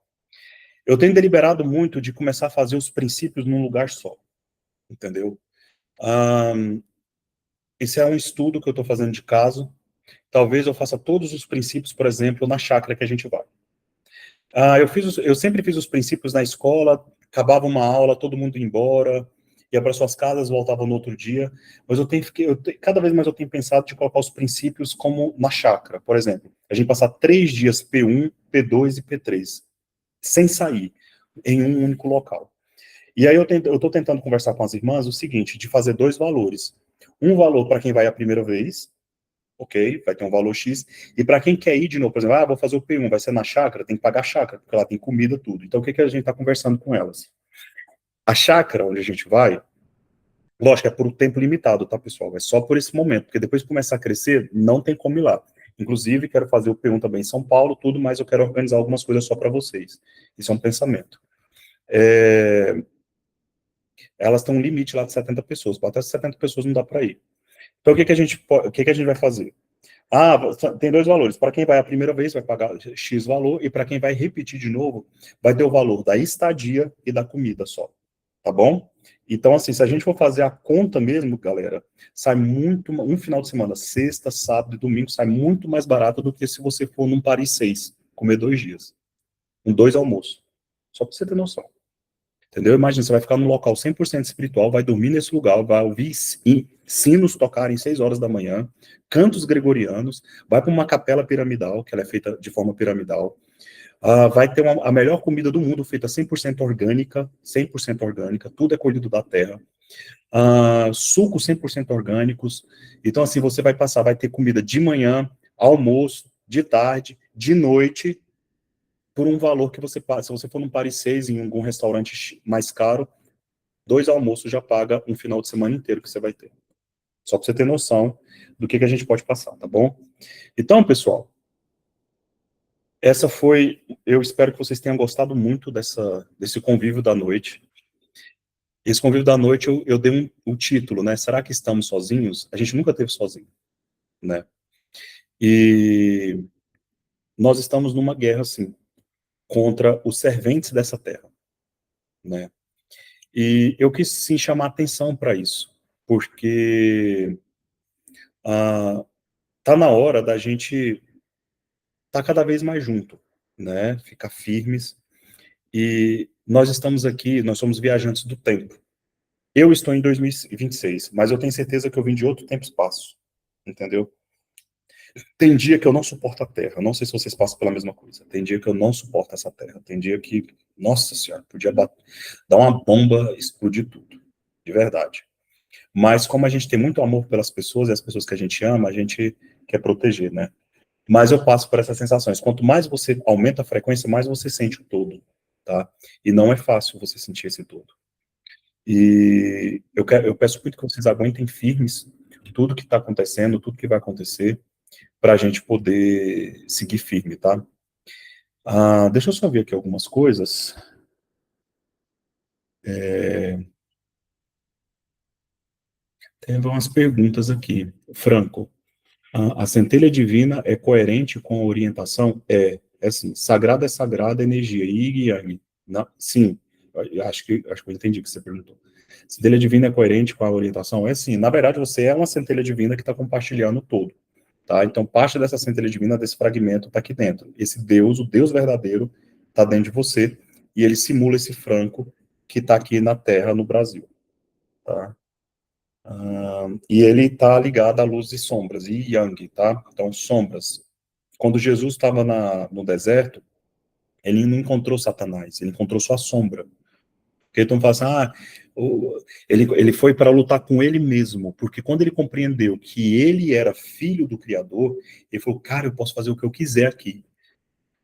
Speaker 1: Eu tenho deliberado muito de começar a fazer os princípios num lugar só, entendeu? Esse é um estudo que eu estou fazendo de caso. Talvez eu faça todos os princípios, por exemplo, na chácara que a gente vai. Eu sempre fiz os princípios na escola, acabava uma aula, todo mundo ia embora, ia para suas casas, voltava no outro dia. Mas cada vez mais eu tenho pensado de colocar os princípios como na chácara. Por exemplo, a gente passar 3 dias P1, P2 e P3, sem sair, em um único local. E aí eu estou tentando conversar com as irmãs o seguinte, de fazer 2 valores. Um valor para quem vai a primeira vez, ok, vai ter um valor X, e para quem quer ir de novo, por exemplo, vou fazer o P1, vai ser na chácara, tem que pagar a chácara, porque lá tem comida, tudo. Então o que a gente está conversando com elas? A chácara onde a gente vai, lógico, é por um tempo limitado, tá, pessoal? É só por esse momento, porque depois que começar a crescer, não tem como ir lá. Inclusive, quero fazer o P1 também em São Paulo, tudo, mas eu quero organizar algumas coisas só para vocês. Isso é um pensamento. Elas têm um limite lá de 70 pessoas. Até 70 pessoas não dá para ir. Então, o que a gente vai fazer? Tem 2 valores. Para quem vai a primeira vez, vai pagar X valor, e para quem vai repetir de novo, vai ter o valor da estadia e da comida só. Tá bom? Então, assim, se a gente for fazer a conta mesmo, galera, sai muito, um final de semana, sexta, sábado e domingo, sai muito mais barato do que se você for num Paris 6, comer 2 dias. Com 2 almoços. Só para você ter noção. Entendeu? Imagina, você vai ficar num local 100% espiritual, vai dormir nesse lugar, vai ouvir sinos tocarem 6 horas da manhã, cantos gregorianos, vai para uma capela piramidal, que ela é feita de forma piramidal, vai ter a melhor comida do mundo, feita 100% orgânica, tudo é colhido da terra, sucos 100% orgânicos. Então, assim, você vai ter comida de manhã, almoço, de tarde, de noite, por um valor que você paga. Se você for num Paris 6, em algum restaurante mais caro, 2 almoços já paga um final de semana inteiro que você vai ter. Só para você ter noção do que a gente pode passar, tá bom? Então, pessoal, eu espero que vocês tenham gostado muito desse convívio da noite. Esse convívio da noite eu dei o título, né? Será que estamos sozinhos? A gente nunca esteve sozinho, né? E nós estamos numa guerra, assim, contra os serventes dessa terra, né? E eu quis, sim, chamar atenção para isso, porque tá na hora da gente estar cada vez mais junto, né? Ficar firmes. E nós estamos aqui, nós somos viajantes do tempo. Eu estou em 2026, mas eu tenho certeza que eu vim de outro tempo e espaço, entendeu? Tem dia que eu não suporto a Terra, não sei se vocês passam pela mesma coisa. Tem dia que eu não suporto essa Terra, tem dia que, nossa senhora, podia dar uma bomba, explodir tudo, de verdade. Mas como a gente tem muito amor pelas pessoas e as pessoas que a gente ama, a gente quer proteger, né? Mas eu passo por essas sensações. Quanto mais você aumenta a frequência, mais você sente o todo, tá? E não é fácil você sentir esse todo. E eu peço muito que vocês aguentem firmes tudo que está acontecendo, tudo que vai acontecer, para a gente poder seguir firme, tá? Deixa eu só ver aqui algumas coisas. Tem umas perguntas aqui. Franco, a centelha divina é coerente com a orientação? É assim, sagrada é sagrada, energia, yin e yang. Sim, acho que eu entendi o que você perguntou. Centelha divina é coerente com a orientação? É sim, na verdade você é uma centelha divina que está compartilhando todo, tá? Então parte dessa centelha divina, desse fragmento, está aqui dentro. Esse Deus, o Deus verdadeiro, está dentro de você e ele simula esse Franco que está aqui na Terra, no Brasil, tá? E ele está ligado à luz e sombras, e Yang, tá? Então, sombras. Quando Jesus estava no deserto, ele não encontrou Satanás, ele encontrou sua sombra. Porque então fala assim, ele foi para lutar com ele mesmo, porque quando ele compreendeu que ele era filho do Criador, ele falou, cara, eu posso fazer o que eu quiser aqui,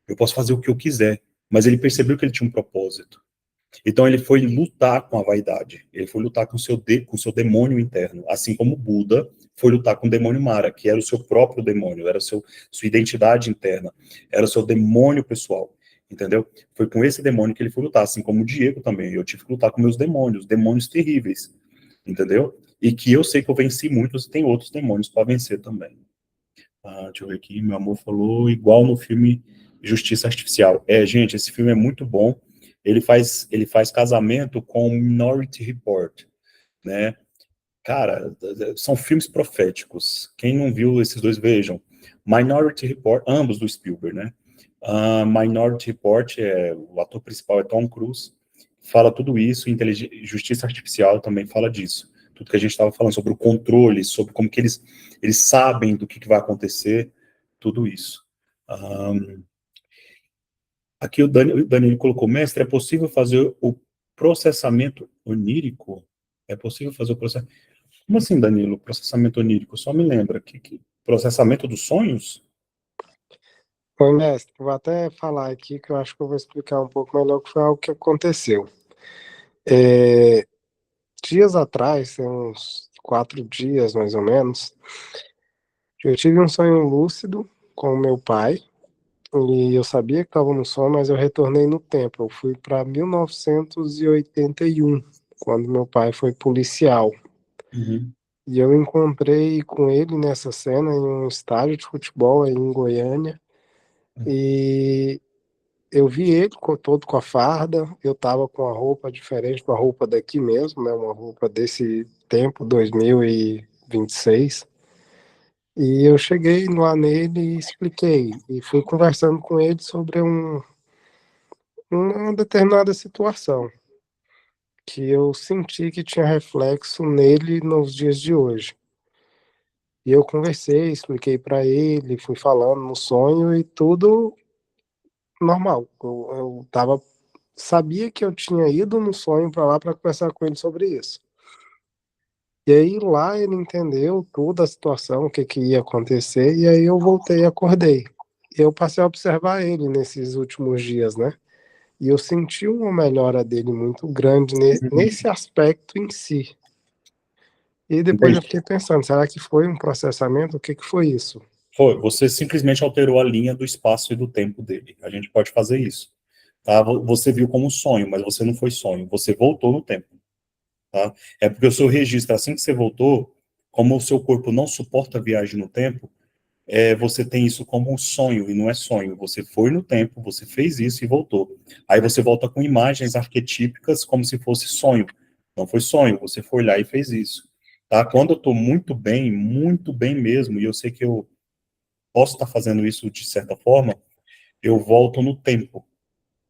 Speaker 1: eu posso fazer o que eu quiser, mas ele percebeu que ele tinha um propósito. Então ele foi lutar com a vaidade, ele foi lutar com com o seu demônio interno, assim como Buda foi lutar com o demônio Mara, que era o seu próprio demônio, era sua identidade interna, era o seu demônio pessoal, entendeu? Foi com esse demônio que ele foi lutar, assim como o Diego também, eu tive que lutar com meus demônios terríveis, entendeu? E que eu sei que eu venci muitos e tem outros demônios para vencer também. Deixa eu ver aqui, meu amor falou, igual no filme Justiça Artificial. Gente, esse filme é muito bom. Ele faz casamento com Minority Report, né? Cara, são filmes proféticos. Quem não viu esses dois, vejam. Minority Report, ambos do Spielberg, né? Minority Report, o ator principal é Tom Cruise, fala tudo isso, Justiça Artificial também fala disso. Tudo que a gente estava falando sobre o controle, sobre como que eles sabem do que vai acontecer, tudo isso. Aqui o Danilo colocou, mestre, é possível fazer o processamento onírico? É possível fazer o processamento? Como assim, Danilo, processamento onírico? Só me lembra, processamento dos sonhos?
Speaker 2: Oi, mestre, vou até falar aqui que eu acho que eu vou explicar um pouco melhor o que foi algo que aconteceu. É, dias atrás, tem uns 4 dias mais ou menos, eu tive um sonho lúcido com o meu pai, e eu sabia que estava no sonho, mas eu retornei no tempo. Eu fui para 1981, quando meu pai foi policial.
Speaker 1: Uhum.
Speaker 2: E eu encontrei com ele nessa cena em um estádio de futebol aí em Goiânia. E eu vi ele todo com a farda, eu tava com a roupa diferente da roupa daqui mesmo, né? Uma roupa desse tempo, 2026. E eu cheguei lá nele e expliquei, e fui conversando com ele sobre uma determinada situação que eu senti que tinha reflexo nele nos dias de hoje. E eu conversei, expliquei para ele, fui falando no sonho e tudo normal. Eu tava sabia que eu tinha ido no sonho para lá para conversar com ele sobre isso. E aí lá ele entendeu toda a situação, o que que ia acontecer, e aí eu voltei e acordei. E eu passei a observar ele nesses últimos dias, né? E eu senti uma melhora dele muito grande nesse aspecto em si. E depois eu
Speaker 1: Entendi.
Speaker 2: fiquei pensando, será que foi um processamento? O que que foi isso?
Speaker 1: Foi, você simplesmente alterou a linha do espaço e do tempo dele. A gente pode fazer isso. Tá? Você viu como sonho, mas você não foi sonho. Você voltou no tempo. tá? É porque o seu registro, assim que você voltou, como o seu corpo não suporta a viagem no tempo, você tem isso como um sonho, e não é sonho. Você foi no tempo, você fez isso e voltou. Aí você volta com imagens arquetípicas como se fosse sonho. Não foi sonho, você foi lá e fez isso. Tá? Quando eu estou muito bem mesmo, e eu sei que eu posso estar fazendo isso de certa forma, eu volto no tempo.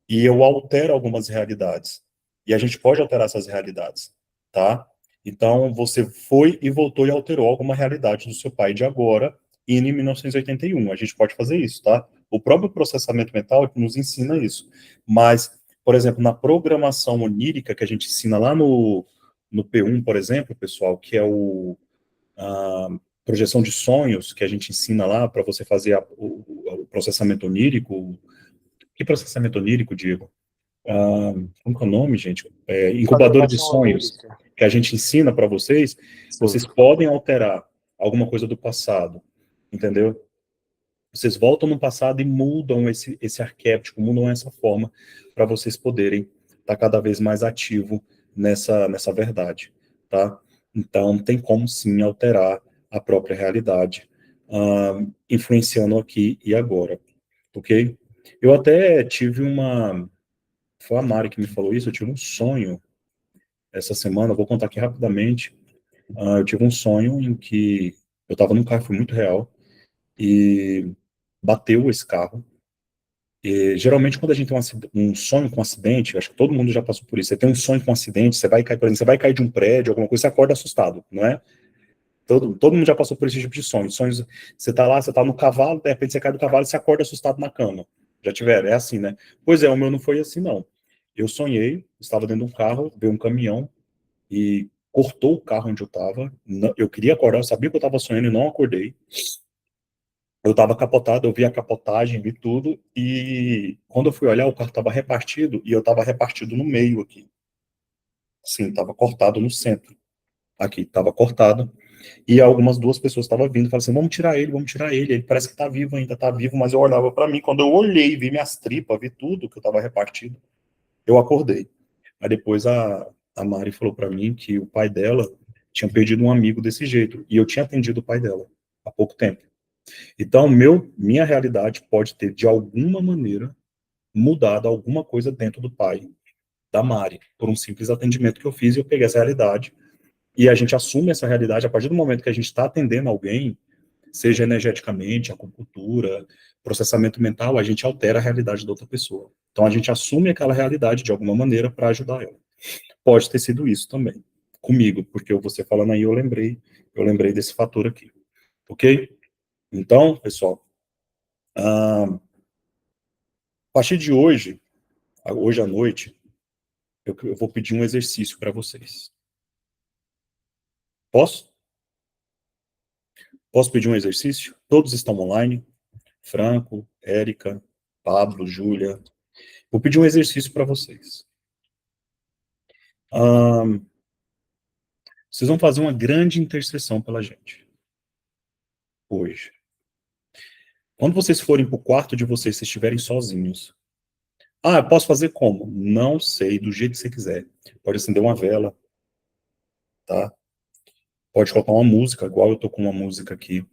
Speaker 1: E eu altero algumas realidades. E a gente pode alterar essas realidades, tá? Então, você foi e voltou e alterou alguma realidade do seu pai de agora, e em 1981. A gente pode fazer isso, tá? O próprio processamento mental nos ensina isso. Mas, por exemplo, na programação onírica, que a gente ensina lá no P1, por exemplo, pessoal, que é a projeção de sonhos, que a gente ensina lá para você fazer o processamento onírico. Que processamento onírico, Diego? Como que é o nome, gente? Incubador de
Speaker 2: Programação
Speaker 1: sonhos,
Speaker 2: onírica.
Speaker 1: que a gente ensina para vocês,
Speaker 2: Sim.
Speaker 1: vocês podem alterar alguma coisa do passado, entendeu? Vocês voltam no passado e mudam esse arquétipo, mudam essa forma, para vocês poderem estar cada vez mais ativo nessa verdade, tá? Então, tem como sim alterar a própria realidade, influenciando aqui e agora, ok? Eu até tive foi a Mari que me falou isso, eu tive um sonho essa semana, eu vou contar aqui rapidamente. Eu tive um sonho em que eu estava num carro, foi muito real, e bateu esse carro. E, geralmente, quando a gente tem um sonho com um acidente, acho que todo mundo já passou por isso, você tem um sonho com um acidente, você vai cair, por exemplo, você vai cair de um prédio, alguma coisa, você acorda assustado, não é? Todo mundo já passou por esse tipo de sonho. Sonhos, você tá lá, você tá no cavalo, de repente você cai do cavalo e você acorda assustado na cama. Já tiveram? É assim, né? Pois é, o meu não foi assim, não. Eu sonhei, estava dentro de um carro, veio um caminhão e cortou o carro onde eu estava. Eu queria acordar, eu sabia que eu estava sonhando e não acordei. Eu estava capotado, eu vi a capotagem, vi tudo, e quando eu fui olhar, o carro estava repartido, e eu estava repartido no meio aqui. Sim, estava cortado no centro. Aqui, estava cortado. E algumas duas pessoas estavam vindo, falaram assim, vamos tirar ele, vamos tirar ele. Ele parece que está vivo ainda, está vivo, mas eu olhava para mim, quando eu olhei, vi minhas tripas, vi tudo que eu estava repartido, eu acordei. Aí depois a Mari falou para mim que o pai dela tinha perdido um amigo desse jeito, e eu tinha atendido o pai dela há pouco tempo. Então, minha realidade pode ter, de alguma maneira, mudado alguma coisa dentro do pai da Mari, por um simples atendimento que eu fiz, e eu peguei essa realidade, e a gente assume essa realidade a partir do momento que a gente está atendendo alguém, seja energeticamente, acupuntura, processamento mental, a gente altera a realidade da outra pessoa. Então, a gente assume aquela realidade de alguma maneira para ajudar ela. Pode ter sido isso também, comigo, porque você falando aí, eu lembrei desse fator aqui, ok? Então, pessoal, a partir de hoje à noite, eu vou pedir um exercício para vocês. Posso? Posso pedir um exercício? Todos estão online? Franco, Érica, Pablo, Júlia. Vou pedir um exercício para vocês. Vocês vão fazer uma grande intercessão pela gente. Hoje. Quando vocês forem para o quarto de vocês, se estiverem sozinhos. Eu posso fazer como? Não sei, do jeito que você quiser. Pode acender uma vela, tá? Pode colocar uma música, igual eu tô com uma música aqui.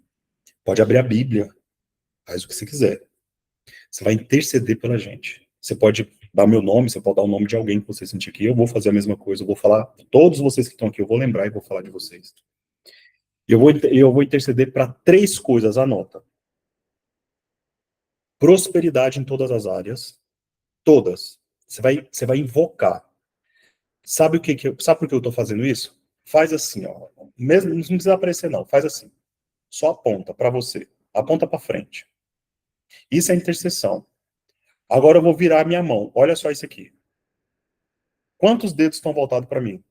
Speaker 1: Pode abrir a Bíblia, faz o que você quiser. Você vai interceder pela gente. Você pode dar meu nome, você pode dar o nome de alguém que você sentir aqui. Eu vou fazer a mesma coisa, eu vou falar, todos vocês que estão aqui, eu vou lembrar e vou falar de vocês. Eu vou interceder para 3 coisas, anota. Prosperidade em todas as áreas, todas. Você vai invocar. Sabe por que eu estou fazendo isso? Faz assim, ó. Mesmo, não precisa aparecer não, faz assim. Só aponta para você. Aponta para frente. Isso é intercessão. Agora eu vou virar a minha mão. Olha só isso aqui. Quantos dedos estão voltados para mim?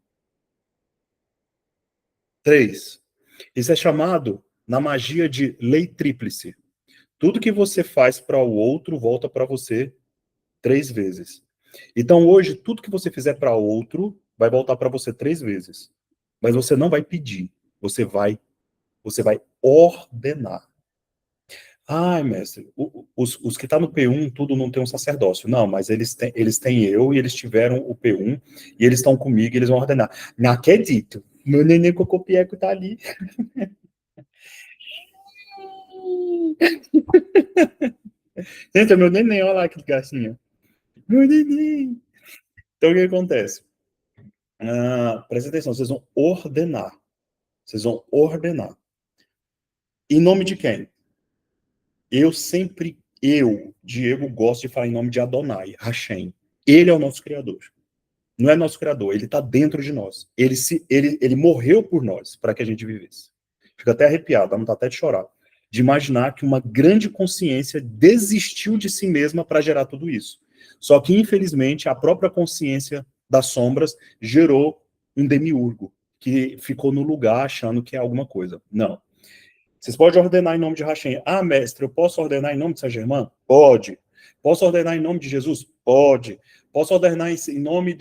Speaker 1: 3. Isso é chamado, na magia, de lei tríplice. Tudo que você faz para o outro volta para você 3 vezes. Então, hoje, tudo que você fizer para outro vai voltar para você 3 vezes. Mas você não vai pedir. Você vai ordenar. Ai, mestre, os que estão no P1, tudo não tem um sacerdócio. Não, mas eles têm eu e eles tiveram o P1 e eles estão comigo e eles vão ordenar. Não acredito. Meu neném cocopieco tá ali. Gente, é meu neném, olha lá que gatinho. Meu neném. Então, o que acontece? Presta atenção, vocês vão ordenar. Vocês vão ordenar. Em nome de quem? Diego, gosto de falar em nome de Adonai, Hashem. Ele é o nosso Criador. Não é nosso Criador, ele está dentro de nós. Ele morreu por nós, para que a gente vivesse. Fico até arrepiado, dá vontade até de chorar. De imaginar que uma grande consciência desistiu de si mesma para gerar tudo isso. Só que, infelizmente, a própria consciência das sombras gerou um demiurgo, que ficou no lugar achando que é alguma coisa. Não. Vocês podem ordenar em nome de Hashem. Ah, mestre, eu posso ordenar em nome de Saint-Germain? Pode. Posso ordenar em nome de Jesus? Pode. Posso ordenar em nome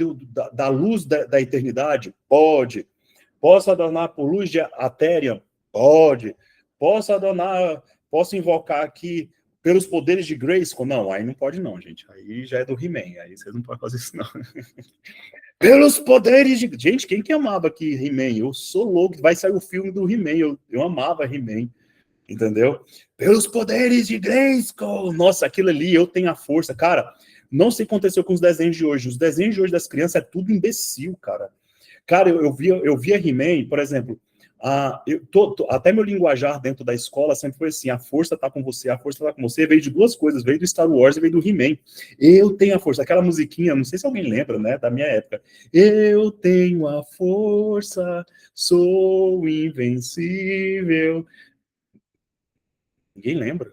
Speaker 1: da luz da eternidade? Pode. Posso ordenar por luz de Aterian? Pode. Posso invocar aqui pelos poderes de Grayskull? Não, aí não pode não, gente. Aí já é do He-Man, aí vocês não podem fazer isso não. Pelos poderes de... Gente, quem que amava aqui He-Man? Eu sou louco, vai sair o filme do He-Man, eu amava He-Man, entendeu? Pelos poderes de Grayskull! Nossa, aquilo ali, eu tenho a força. Cara, não sei o que aconteceu com os desenhos de hoje. Os desenhos de hoje das crianças é tudo imbecil, cara. Cara, eu via He-Man, por exemplo, até meu linguajar dentro da escola sempre foi assim, a força tá com você, a força tá com você, veio de duas coisas, veio do Star Wars e veio do He-Man. Eu tenho a força, aquela musiquinha, não sei se alguém lembra, né, da minha época. Eu tenho a força, sou invencível. Ninguém lembra.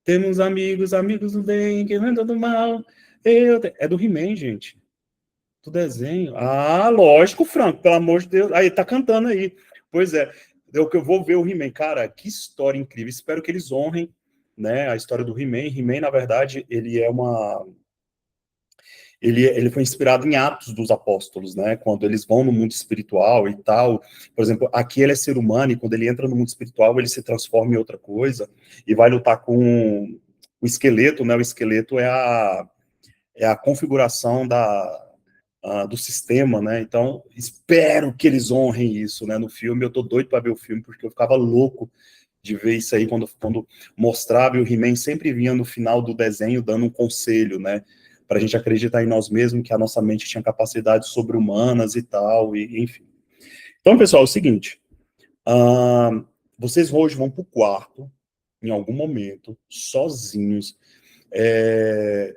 Speaker 1: Temos amigos do bem, que não é do mal. É do He-Man, gente. Do desenho. Ah, lógico, Franco, pelo amor de Deus. Aí, tá cantando aí. Pois é, eu que eu vou ver o He-Man. Cara, que história incrível. Espero que eles honrem, né, a história do He-Man. He-Man, na verdade, ele foi inspirado em Atos dos Apóstolos, né, quando eles vão no mundo espiritual e tal. Por exemplo, aqui ele é ser humano e quando ele entra no mundo espiritual, ele se transforma em outra coisa e vai lutar com o esqueleto, né, o esqueleto é a configuração do sistema, né? Então, espero que eles honrem isso, né? No filme, eu tô doido para ver o filme, porque eu ficava louco de ver isso aí quando mostrava, e o He-Man sempre vinha no final do desenho dando um conselho, né? Para a gente acreditar em nós mesmos, que a nossa mente tinha capacidades sobre-humanas e tal, e enfim. Então, pessoal, é o seguinte, vocês hoje vão para o quarto, em algum momento, sozinhos,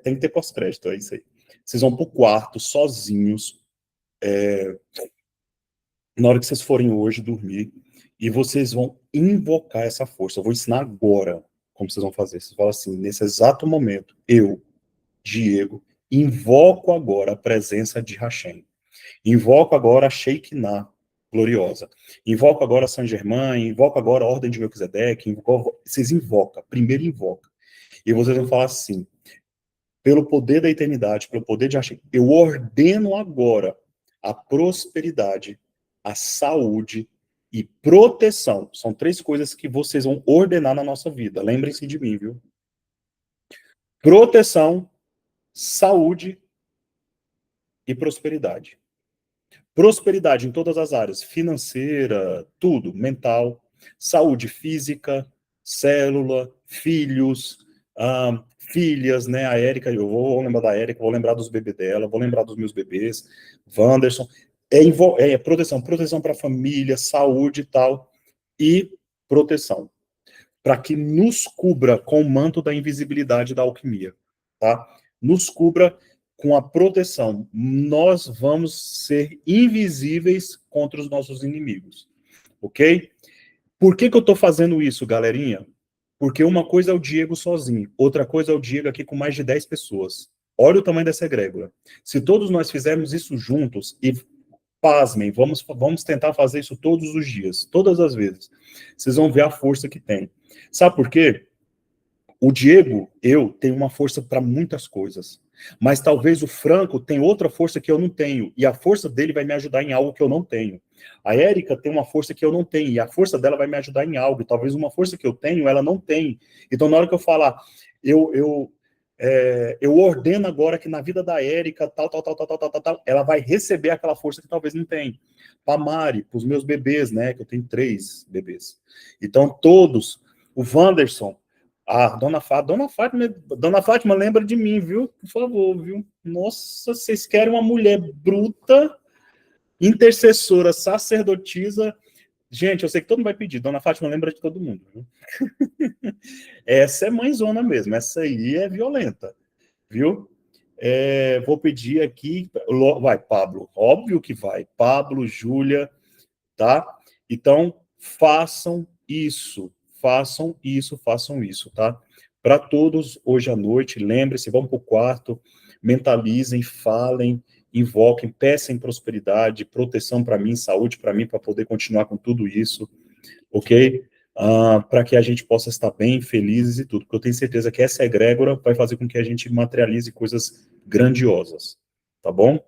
Speaker 1: tem que ter pós-crédito, é isso aí. Vocês vão para o quarto, sozinhos, na hora que vocês forem hoje dormir, e vocês vão invocar essa força. Eu vou ensinar agora como vocês vão fazer. Vocês falam assim, nesse exato momento, eu, Diego, invoco agora a presença de Hashem. Invoco agora a Shekinah gloriosa. Invoco agora a Saint-Germain, invoco agora a Ordem de Melquisedeque, vocês invocam, primeiro invoca. E vocês vão falar assim, pelo poder da eternidade, pelo poder de Hashem, eu ordeno agora a prosperidade, a saúde e proteção. São três coisas que vocês vão ordenar na nossa vida. Lembrem-se de mim, viu? Proteção, saúde e prosperidade. Prosperidade em todas as áreas, financeira, tudo, mental, saúde física, célula, filhos, filhas, né? A Érica, eu vou lembrar da Érica, vou lembrar dos bebês dela, vou lembrar dos meus bebês, Wanderson. Proteção para a família, saúde e tal, e proteção, para que nos cubra com o manto da invisibilidade da alquimia, tá? Nos cubra com a proteção. Nós vamos ser invisíveis contra os nossos inimigos, ok? Por que eu estou fazendo isso, galerinha? Porque uma coisa é o Diego sozinho, outra coisa é o Diego aqui com mais de 10 pessoas. Olha o tamanho dessa egrégora. Se todos nós fizermos isso juntos, e pasmem, vamos tentar fazer isso todos os dias, todas as vezes, vocês vão ver a força que tem. Sabe por quê? O Diego, eu tenho uma força para muitas coisas, mas talvez o Franco tenha outra força que eu não tenho, e a força dele vai me ajudar em algo que eu não tenho. A Érica tem uma força que eu não tenho, e a força dela vai me ajudar em algo, e talvez uma força que eu tenho, ela não tem. Então, na hora que eu falar, eu ordeno agora que na vida da Érica, tal, ela vai receber aquela força que talvez não tem. Para Mari, para os meus bebês, né, que eu tenho 3 bebês. Então, todos, o Wanderson, Dona Fátima, lembra de mim, viu? Por favor, viu? Nossa, vocês querem uma mulher bruta, intercessora, sacerdotisa. Gente, eu sei que todo mundo vai pedir. Dona Fátima lembra de todo mundo, viu? Essa é mãezona mesmo, essa aí é violenta, viu? Vou pedir aqui, vai, Pablo, óbvio que vai. Pablo, Júlia, tá? Então, façam isso, façam isso, tá? Para todos, hoje à noite, lembre-se, vão para o quarto, mentalizem, falem, invoquem, peçam prosperidade, proteção para mim, saúde para mim, para poder continuar com tudo isso, ok? Para que a gente possa estar bem, felizes e tudo, porque eu tenho certeza que essa egrégora vai fazer com que a gente materialize coisas grandiosas, tá bom?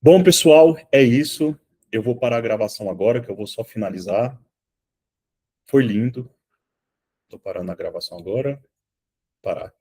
Speaker 1: Bom, pessoal, é isso. Eu vou parar a gravação agora, que eu vou só finalizar. Foi lindo. Estou parando a gravação agora. Parar.